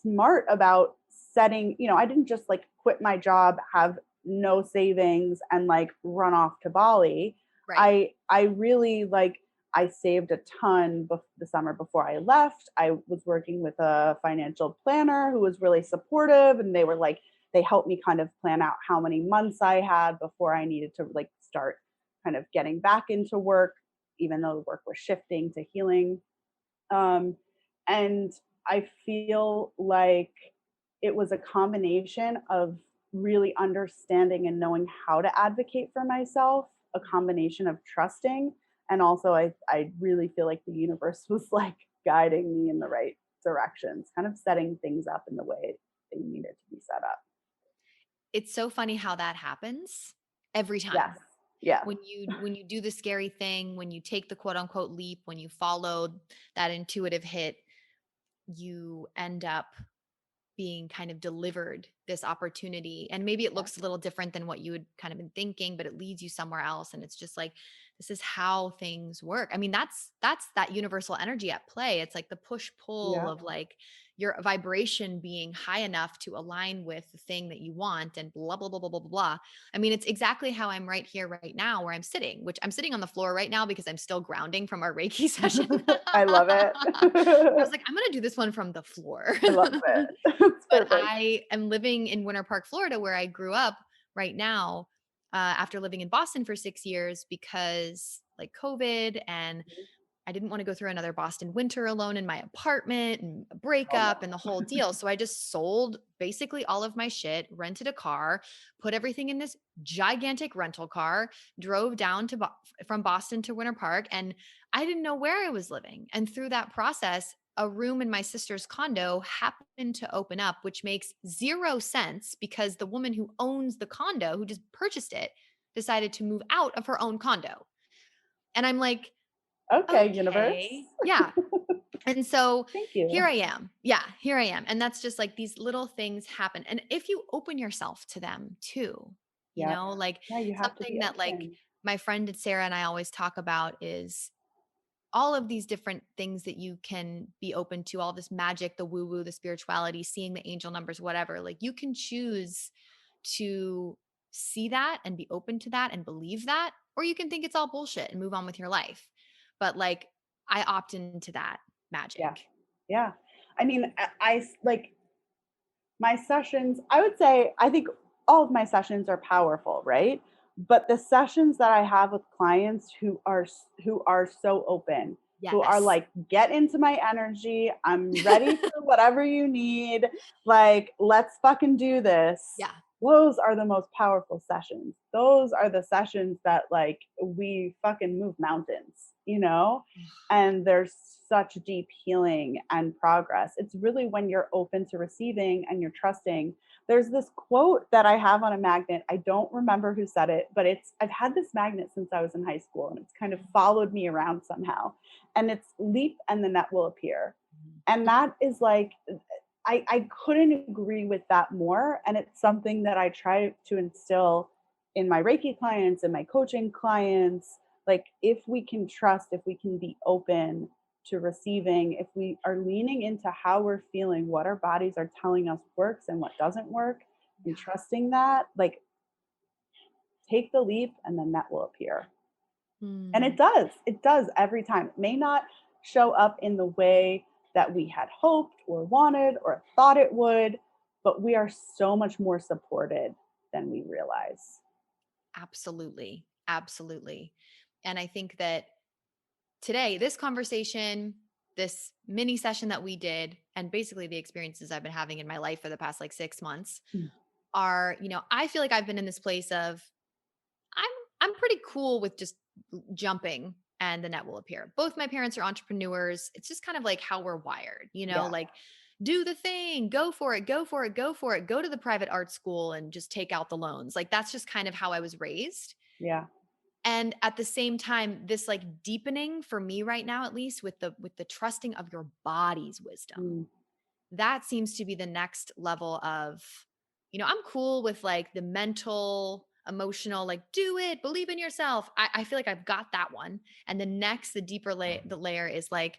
smart about setting, I didn't just like quit my job, have no savings and like run off to Bali. Right. I really like I saved a ton the summer before I left. I was working with a financial planner who was really supportive, and they helped me kind of plan out how many months I had before I needed to like start kind of getting back into work, even though the work was shifting to healing. Um, and I feel like it was a combination of really understanding and knowing how to advocate for myself, a combination of trusting, and also I really feel like the universe was like guiding me in the right directions, kind of setting things up in the way they needed to be set up. It's so funny how that happens every Yes. time. Yeah. When you do the scary thing, when you take the quote unquote leap, when you follow that intuitive hit, you end up being kind of delivered this opportunity, and maybe it Yeah. looks a little different than what you had kind of been thinking, but it leads you somewhere else, and it's just like this is how things work. I mean, that's that universal energy at play. It's like the push pull Yeah. of like your vibration being high enough to align with the thing that you want, and blah blah blah blah blah blah blah. I mean, it's exactly how I'm right here right now, where I'm sitting, which I'm sitting on the floor right now because I'm still grounding from our Reiki session. I love it. I was like, I'm going to do this one from the floor. I love it. It's But perfect. I am living in Winter Park, Florida, where I grew up right now, after living in Boston for 6 years because like COVID, and I didn't want to go through another Boston winter alone in my apartment and a Oh breakup and no. the whole deal. So I just sold basically all of my shit, rented a car, put everything in this gigantic rental car, drove down to from Boston to Winter Park, and I didn't know where I was living. And through that process, a room in my sister's condo happened to open up, which makes zero sense because the woman who owns the condo, who just purchased it, decided to move out of her own condo. And I'm like, Okay, universe. okay. Yeah. And so Thank here you. I am. Yeah, here I am. And that's just like these little things happen. And if you open yourself to them too, Yep. like Yeah, you have to something be that like open. my friend Sarah and I always talk about is all of these different things that you can be open to, all this magic, the woo woo, the spirituality, seeing the angel numbers, whatever. Like you can choose to see that and be open to that and believe that, or you can think it's all bullshit and move on with your life. But like I opt into that Yeah. magic. Yeah. I mean, like my sessions, I would say, I think all of my sessions are powerful, right? But the sessions that I have with clients who are so open, who are Yes. like, get into my energy. I'm ready for whatever you need. Like, let's fucking do this. Yeah. Those are the most powerful sessions. Those are the sessions that like we fucking move mountains, you know? And there's such deep healing and progress. It's really when you're open to receiving and you're trusting. There's this quote that I have on a magnet. I don't remember who said it, but I've had this magnet since I was in high school and it's kind of followed me around somehow. And it's leap and the net will appear. And that is like I couldn't agree with that more. And it's something that I try to instill in my Reiki clients and my coaching clients. Like, if we can trust, if we can be open to receiving, if we are leaning into how we're feeling, what our bodies are telling us works and what doesn't work, and trusting that, like, take the leap and the net will appear. And Mm. it does every time. It may not show up in the way that we had hoped or wanted or thought it would, but we are so much more supported than we realize. Absolutely. Absolutely. And I think that today, this conversation, this mini session that we did, and basically the experiences I've been having in my life for the past like 6 months Mm. are, I feel like I've been in this place of I'm I'm pretty cool with just jumping and the net will appear. Both my parents are entrepreneurs. It's just kind of like how we're wired, Yeah, like do the thing, go for it, go for it, go for it, go to the private art school and just take out the loans. Like that's just kind of how I was raised. yeah. And at the same time, this like deepening for me right now, at least with the trusting of your body's wisdom, Mm. that seems to be the next level of, I'm cool with like the mental, emotional, like do it, believe in yourself. I feel like I've got that one. And the deeper the layer is like,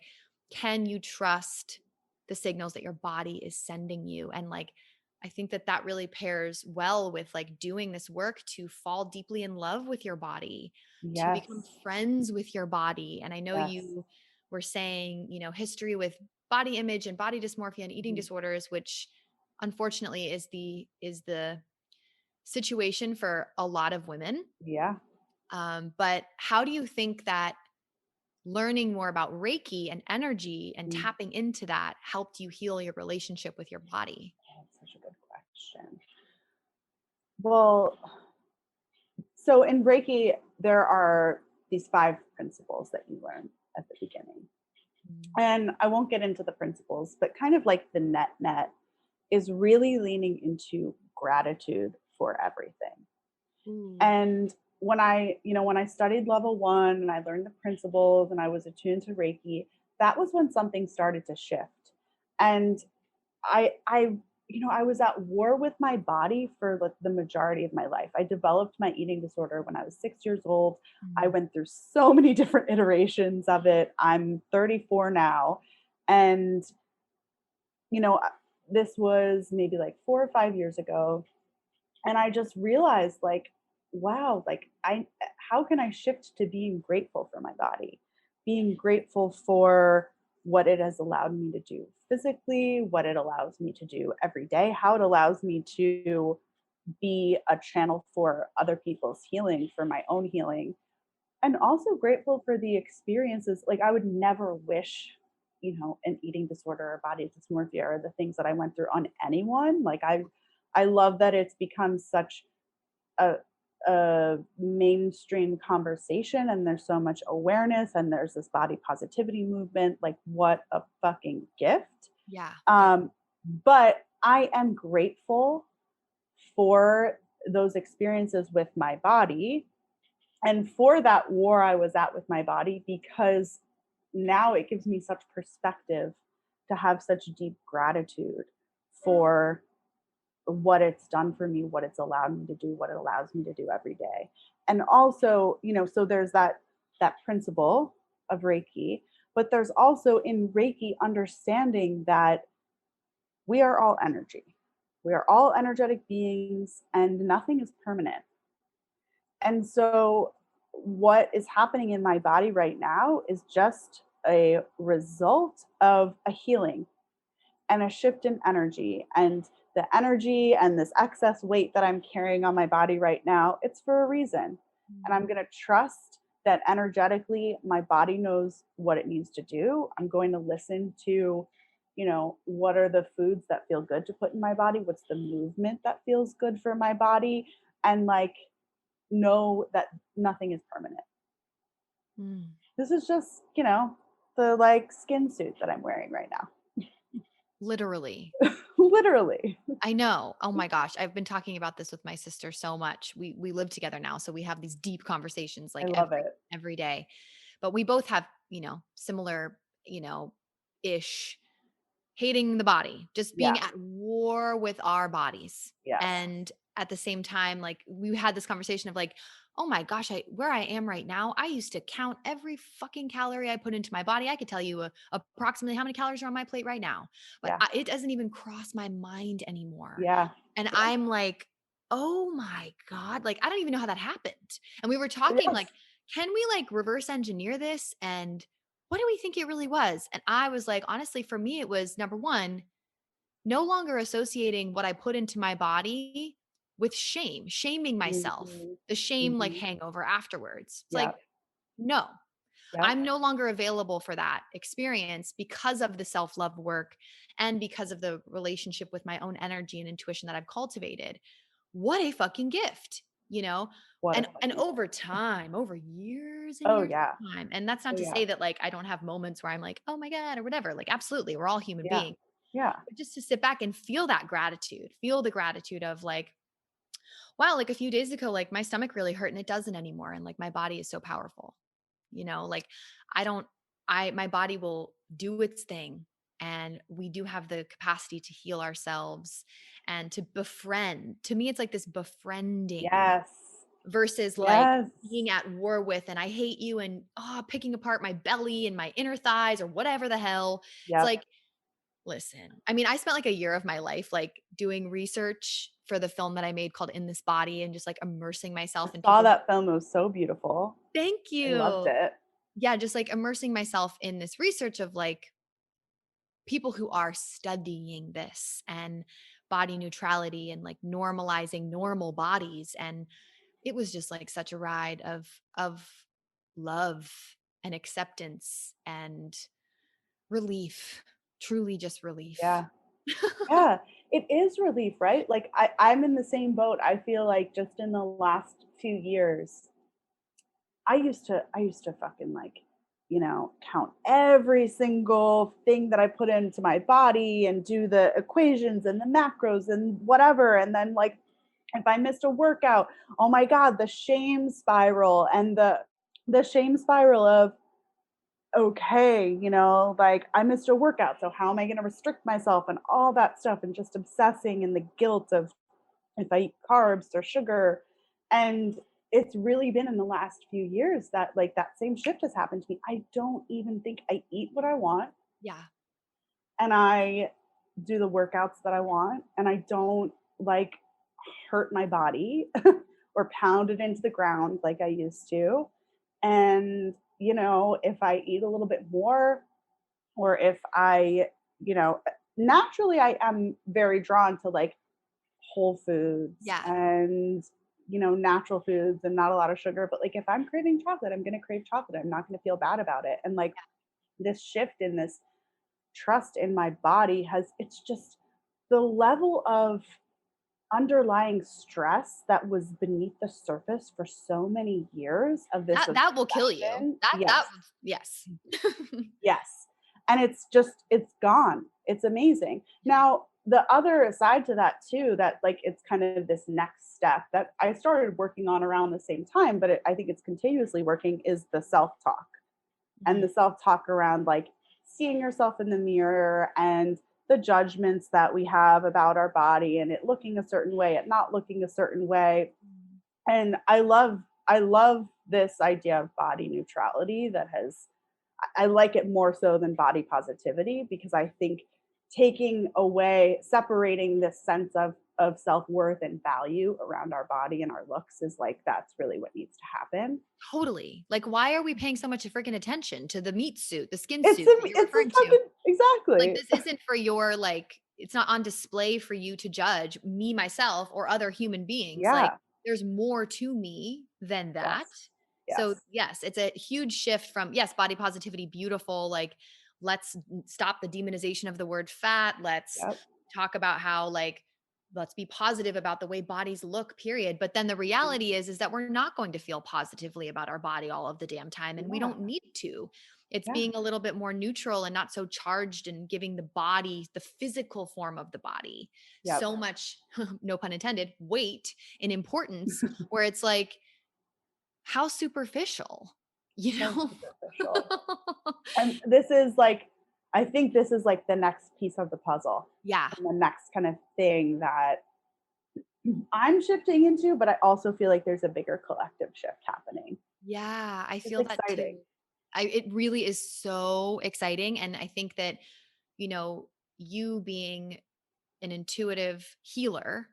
can you trust the signals that your body is sending you? And like, I think that really pairs well with like doing this work to fall deeply in love with your body, to become Yes, friends with your body. And I know yes. you were saying, history with body image and body dysmorphia and eating Mhm. disorders, which unfortunately is the situation for a lot of women. Yeah. But how do you think that learning more about Reiki and energy and Mm. tapping into that helped you heal your relationship with your body? That's such a good question. Well, so in Reiki, there are these 5 principles that you learn at the beginning. Mm. And I won't get into the principles, but kind of like the net is really leaning into gratitude for everything. Ooh. And when I studied level 1 and I learned the principles and I was attuned to Reiki, that was when something started to shift. And I was at war with my body for like the majority of my life. I developed my eating disorder when I was 6 years old. I Mm. went through so many different iterations of it. I'm 34 now. And you know, this was maybe like 4 or 5 years ago, and I just realized like, wow, like I how can I shift to being grateful for my body? Being grateful for what it has allowed me to do physically, what it allows me to do every day, how it allows me to be a channel for other people's healing, for my own healing, and also grateful for the experiences. Like, I would never wish, an eating disorder or body dysmorphia or the things that I went through on anyone. Like, I love that it's become such a mainstream conversation and there's so much awareness and there's this body positivity movement. Like, what a fucking gift. Yeah. Yeah. um but I am grateful for those experiences with my body and for that war I was at with my body, because now it gives me such perspective to have such deep gratitude for what it's done for me, what it's allowed me to do, what it allows me to do every day. And also, so there's that principle of Reiki, but there's also in Reiki understanding that we are all energy. We are all energetic beings and nothing is permanent. And so, what is happening in my body right now is just a result of a healing and a shift in energy. And the energy and this excess weight that I'm carrying on my body right now, it's for a reason. And I'm Mm. going to trust that energetically my body knows what it needs to do. I'm going to listen to, what are the foods that feel good to put in my body? What's the movement that feels good for my body? And like know that nothing is permanent. Mm. This is just, the like skin suit that I'm wearing right now. Literally. Literally. I know. Oh my gosh. I've been talking about this with my sister so much. We live together now, so we have these deep conversations I like love every it. every day. But we both have, similar, ish hating the body, just being Yeah. at war with our bodies. Yes. And at the same time, like we had this conversation of like, oh my gosh, where I am right now, I used to count every fucking calorie I put into my body. I could tell you approximately how many calories are on my plate right now, but Yeah. it doesn't even cross my mind anymore. Yeah. And Yeah. I'm like, oh my God, like I don't even know how that happened. And we were talking Yes. like, can we like reverse engineer this? And what do we think it really was? And I was like, honestly, for me, it was number one, no longer associating what I put into my body with shame, shaming myself, Mhm. the shame like Mhm. hangover afterwards. It's like, Yep. no, Yep. I'm no longer available for that experience because of the self love work and because of the relationship with my own energy and intuition that I've cultivated. What a fucking gift, you know? What a And fucking over time, over years and Oh, years yeah. of time. And that's not Oh, to yeah. say that like I don't have moments where I'm like, oh my God, or whatever. Like, absolutely, we're all human Yeah. beings. Yeah. But just to sit back and feel that gratitude, feel the gratitude of like, wow, like a few days ago, like my stomach really hurt and it doesn't anymore. And like my body is so powerful. Like I don't, my body will do its thing. And we do have the capacity to heal ourselves and to befriend. To me, it's like this befriending Yes. versus like Yes. being at war with, and I hate you, and picking apart my belly and my inner thighs or whatever the hell. It's Yep. like, listen, I mean, I spent like a year of my life like doing research for the film that I made called In This Body and just like immersing I myself in saw people who that film, it was so beautiful. thank I loved you. it. Yeah, just like immersing myself in this research of like people who are studying this and body neutrality and like normalizing normal bodies. And it was just like such a ride of love and acceptance and relief, truly just relief. Yeah. Yeah. It is relief, right? Like, I'm in the same boat. I feel like just in the last few years, I used to fucking like, count every single thing that I put into my body and do the equations and the macros and whatever. And then like if I missed a workout, oh my God, the shame spiral and the shame spiral of okay, like I missed a workout. So how am I gonna restrict myself and all that stuff and just obsessing and the guilt of if I eat carbs or sugar. And it's really been in the last few years that like that same shift has happened to me. I don't even think I eat what I want Yeah. and I do the workouts that I want and I don't like hurt my body or pound it into the ground like I used to. And, if I eat a little bit more or if you know, naturally I am very drawn to like whole foods Yeah. and natural foods and not a lot of sugar, but like if I'm craving chocolate, I'm going to crave chocolate. I'm not going to feel bad about it. And like this shift in this trust in my body has it's just the level of underlying stress that was beneath the surface for so many years of this That will kill you. obsession. That Yes. yes. Yes. And it's gone. It's amazing. Yeah. Now, the other side to that too, that like it's kind of this next step that I started working on around the same time, but I think it's continuously working is the self-talk and Mhm. the self-talk around like seeing yourself in the mirror and the judgments that we have about our body and it looking a certain way, it not looking a certain way. Mm. And I love this idea of body neutrality that has I like it more so than body positivity because I think taking away, separating this sense of self worth and value around our body and our looks is like that's really what needs to happen. Totally. Like, why are we paying so much freaking attention to the meat suit, the skin It's suit that you're a referring to? fucking Like, exactly. this isn't for your like, it's not on display for you to judge me, myself, or other human beings. Like, Yeah. there's more to me than that. Yes. So, Yes. yes, it's a huge shift from, yes, body positivity, beautiful. Like, let's stop the demonization of the word fat. Let's Yep. talk about how, like, let's be positive about the way bodies look, period. But then the reality is that we're not going to feel positively about our body all of the damn time. And we Yeah. don't need to. It's Yeah. being a little bit more neutral and not so charged and giving the body, the physical form of the body, Yep. so much, no pun intended, weight and importance, where it's like, how superficial, you So know? superficial. And this is like, I think this is like the next piece of the puzzle Yeah. and the next kind of thing that I'm shifting into, but I also feel like there's a bigger collective shift happening. Yeah, I It's feel that exciting. too. It really is so exciting, and I think that, you know, you being an intuitive healer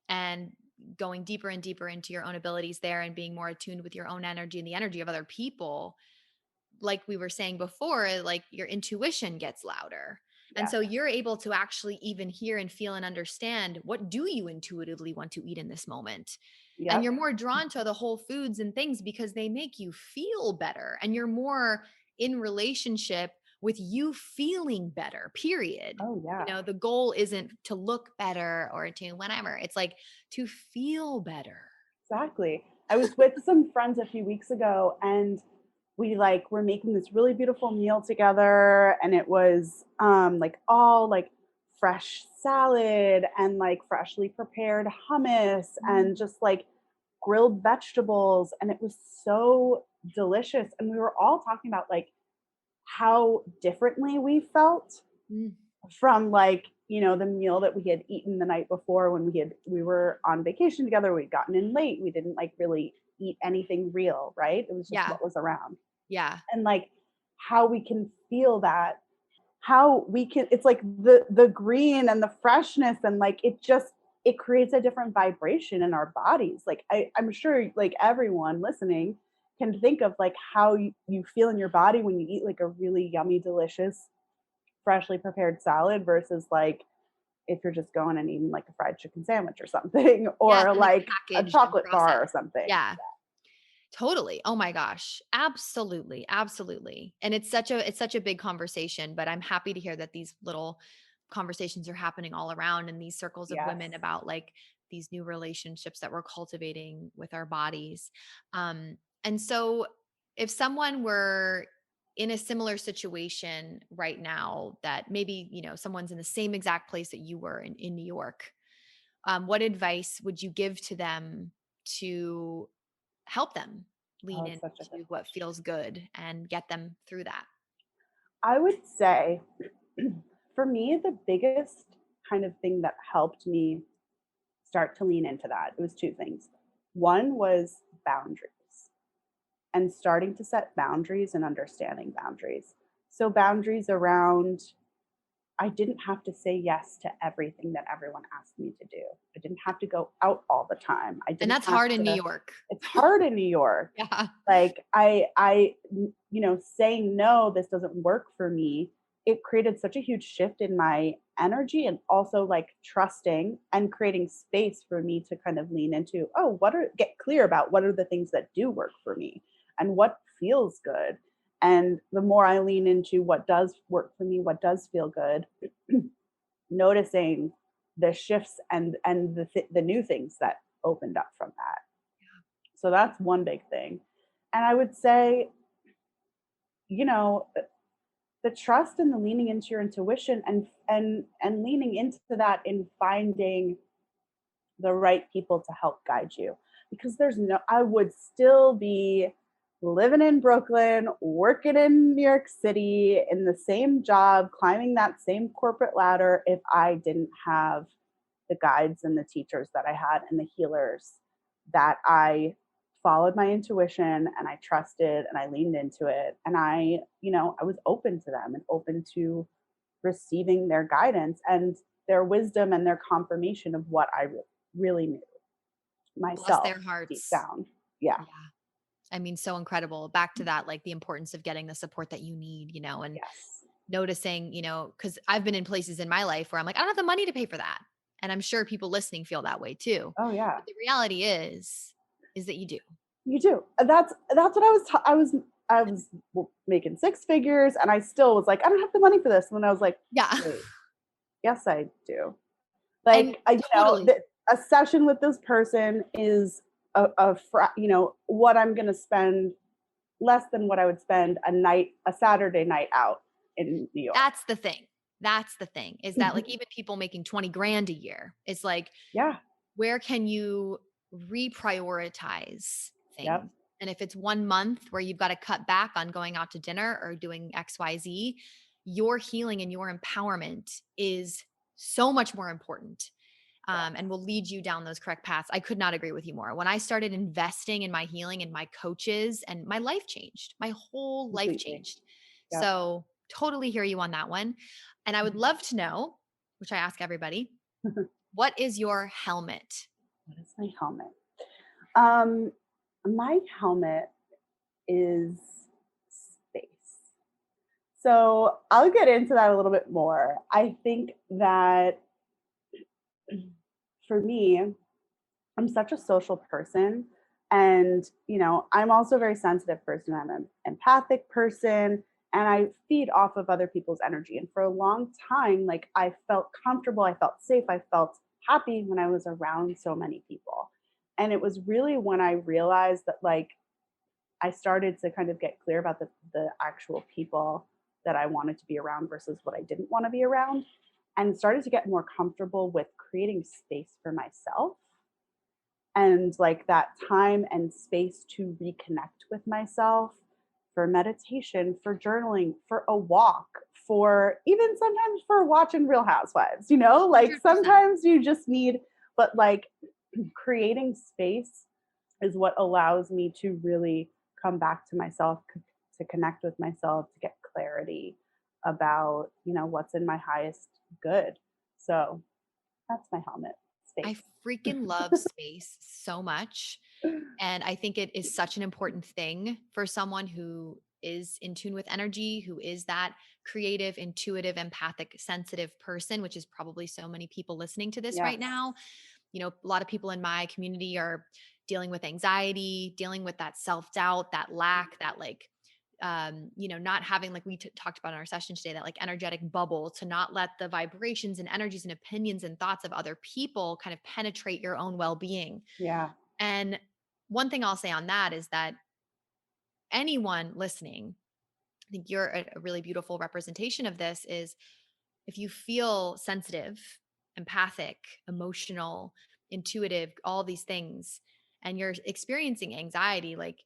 and going deeper and deeper into your own abilities there and being more attuned with your own energy and the energy of other people, like we were saying before, like your intuition gets louder. And Yes. so you're able to actually even hear and feel and understand, what do you intuitively want to eat in this moment? And you're Yep. more drawn to the whole foods and things because they make you feel better, and you're more in relationship with you feeling better, period. Oh, You yeah. know, the goal isn't to look better or to whatever. It's like to feel better. Exactly. I was with some friends a few weeks ago and we like were making this really beautiful meal together and it was like all like fresh salad and like freshly prepared hummus and Mm, just like grilled vegetables and it was so delicious and we were all talking about like how differently we felt mm. from like, the meal that we had eaten the night before when we were on vacation together, we'd gotten in late, we didn't like really eat anything real, right? It was just Yeah. what was around. Yeah. And like how we can feel that, how we can it's like the green and the freshness and like it creates a different vibration in our bodies. Like I'm sure like everyone listening can think of like how you feel in your body when you eat like a really yummy, delicious freshly prepared salad versus like if you're just going and eating like a fried chicken sandwich or something Yeah, or something like a packaged and chocolate bar or processed. something. Yeah. Totally. Oh my gosh. Absolutely. Absolutely. And it's such a big conversation, but I'm happy to hear that these little conversations are happening all around in these circles of Yes. women about like these new relationships that we're cultivating with our bodies. And so if someone were in a similar situation right now, that maybe, someone's in the same exact place that you were in New York, what advice would you give to them to help them lean Oh, it's such a good into what question. feels good and get them through that? I would say for me, the biggest kind of thing that helped me start to lean into that, it was two things. One was boundaries and starting to set boundaries and understanding boundaries. So, boundaries around I didn't have to say yes to everything that everyone asked me to do. I didn't have to go out all the time. I And didn't that's have hard in New to York. it's hard in New York. Yeah. Like saying no, this doesn't work for me. It created such a huge shift in my energy and also like trusting and creating space for me to kind of lean into, oh, get clear about what are the things that do work for me and what feels good. And the more I lean into what does work for me, what does feel good, noticing the shifts and the new things that opened up from that. So that's one big thing. And I would say, you know, the trust and the leaning into your intuition and leaning into that in finding the right people to help guide you because there's no I would still be living in Brooklyn, working in New York City in the same job, climbing that same corporate ladder if I didn't have the guides and the teachers that I had and the healers that I followed my intuition and I trusted and I leaned into it and I was open to them and open to receiving their guidance and their wisdom and their confirmation of what I really knew Bless myself their deep hearts. down. Yeah. Yeah. I mean, so incredible. Back to that, like the importance of getting the support that you need, and Yes. noticing, because I've been in places in my life where I'm like, I don't have the money to pay for that. And I'm sure people listening feel that way too. Oh yeah. But the reality is that you do. You do. That's what I was making six figures, and I still was like, I don't have the money for this. And then I was like, Yeah. wait, yes, I do. And Like, totally. a session with this person is what I'm going to spend less than what I would spend a Saturday night out in New York. That's the thing. That's the thing is that like even people making 20 grand a year, it's like, Yeah. where can you reprioritize things? Yep. And if it's 1 month where you've got to cut back on going out to dinner or doing XYZ, your healing and your empowerment is so much more important, and Yes. will lead you down those correct paths. I could not agree with you more. When I started investing in my healing and my coaches, and my life changed, my whole life Completely. changed. Yep. So, totally hear you on that one. And I would love to know, which I ask everybody, what is your helmet? What is my helmet? Um, my helmet is space. So I'll get into that a little bit more. I think that for me, I'm such a social person. And, I'm also a very sensitive person. I'm an empathic person and I feed off of other people's energy. And for a long time, like I felt comfortable, I felt safe, I felt happy when I was around so many people. And it was really when I realized that, like, I started to kind of get clear about the actual people that I wanted to be around versus what I didn't want to be around, and started to get more comfortable with creating space for myself and like that time and space to reconnect with myself, for meditation, for journaling, for a walk, for even sometimes for watching Real Housewives, like 100%. sometimes you just need, but like creating space is what allows me to really come back to myself, to connect with myself, to get clarity about, what's in my highest good. So that's my helmet, I space. freaking love space so much. And I think it is such an important thing for someone who is in tune with energy, who is that creative, intuitive, empathic, sensitive person, which is probably so many people listening to this right Yes. now. A lot of people in my community are dealing with anxiety, dealing with that self doubt, that lack, that like, not having, like we talked about in our session today, that like energetic bubble to not let the vibrations and energies and opinions and thoughts of other people kind of penetrate your own well being. Yeah. And one thing I'll say on that is that anyone listening, I think you're a really beautiful representation of this, is if you feel sensitive, empathic, emotional, intuitive, all these things, and you're experiencing anxiety, like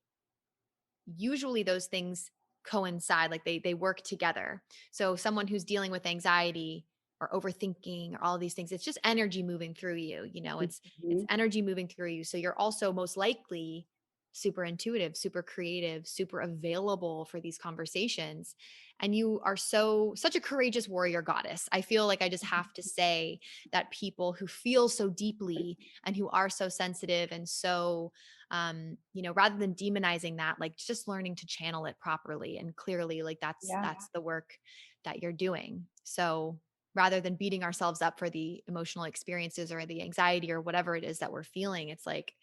usually those things coincide, like they work together. So someone who's dealing with anxiety or overthinking or all these things, it's just energy moving through you, it's Mhm. energy moving through you. So you're also most likely super intuitive, super creative, super available for these conversations. And you are such a courageous warrior goddess. I feel like I just have to say that people who feel so deeply and who are so sensitive and so, rather than demonizing that, like just learning to channel it properly and clearly, like that's Yeah. that's the work that you're doing. So rather than beating ourselves up for the emotional experiences or the anxiety or whatever it is that we're feeling, it's like,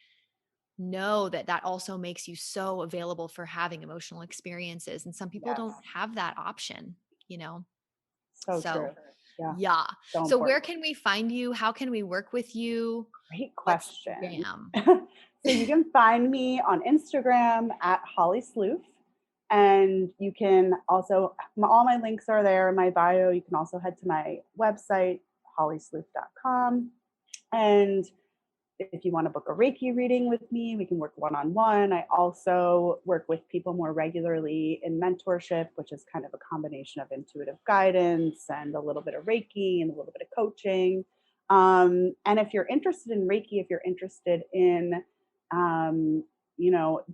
know that that also makes you so available for having emotional experiences. And some people Yes. don't have that option, you know? So So, true. Yeah. yeah. So So, where important. can we find you? How can we work with you? Great What's question. jam? So you can find me on Instagram at Holly Sloof. And you can also, all my links are there in my bio. You can also head to my website, hollysloof.com. And if you want to book a Reiki reading with me, we can work one on one. I also work with people more regularly in mentorship, which is kind of a combination of intuitive guidance and a little bit of Reiki and a little bit of coaching. And if you're interested in Reiki, if you're interested in,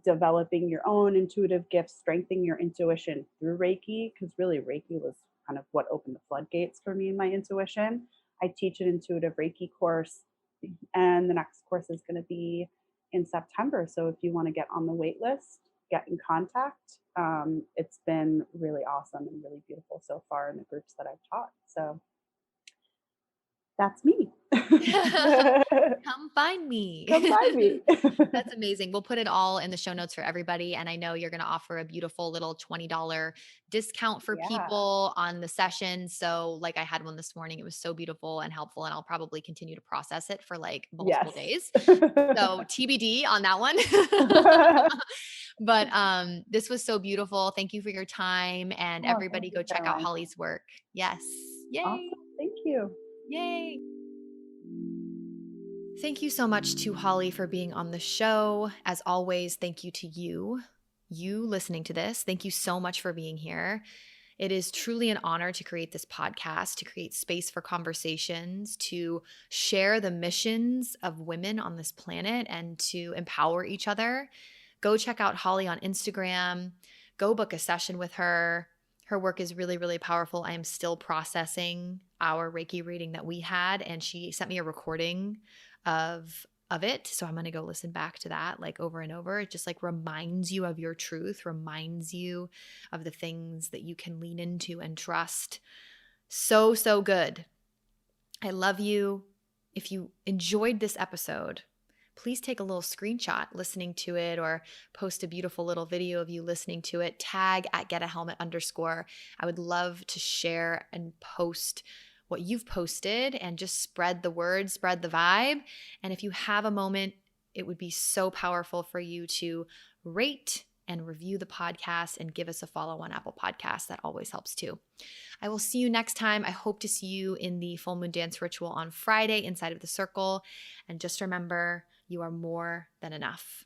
developing your own intuitive gifts, strengthening your intuition through Reiki, because really Reiki was kind of what opened the floodgates for me and my intuition. I teach an intuitive Reiki course, and the next course is going to be in September. So if you want to get on the wait list, get in contact. It's been really awesome and really beautiful so far in the groups that I've taught. So that's me. Come find me. Come find me. That's amazing. We'll put it all in the show notes for everybody. And I know you're going to offer a beautiful little $20 discount for Yeah. people on the session. So, like, I had one this morning. It was so beautiful and helpful. And I'll probably continue to process it for like multiple Yes. days. So, TBD on that one. But this was so beautiful. Thank you for your time. And Oh, thank everybody you, go check out Caroline. Holly's work. Yes. Yay. Awesome. Thank you. Yay. Thank you so much to Holly for being on the show. As always, thank you to you listening to this. Thank you so much for being here. It is truly an honor to create this podcast, to create space for conversations, to share the missions of women on this planet, and to empower each other. Go check out Holly on Instagram. Go book a session with her. Her work is really, really powerful. I am still processing our Reiki reading that we had, and she sent me a recording of it. So I'm going to go listen back to that like over and over. It just like reminds you of your truth, reminds you of the things that you can lean into and trust. So, so good. I love you. If you enjoyed this episode, please take a little screenshot listening to it or post a beautiful little video of you listening to it. Tag at @getahelmet_. I would love to share and post what you've posted and just spread the word, spread the vibe. And if you have a moment, it would be so powerful for you to rate and review the podcast and give us a follow on Apple Podcasts. That always helps too. I will see you next time. I hope to see you in the full moon dance ritual on Friday inside of the circle. And just remember, you are more than enough.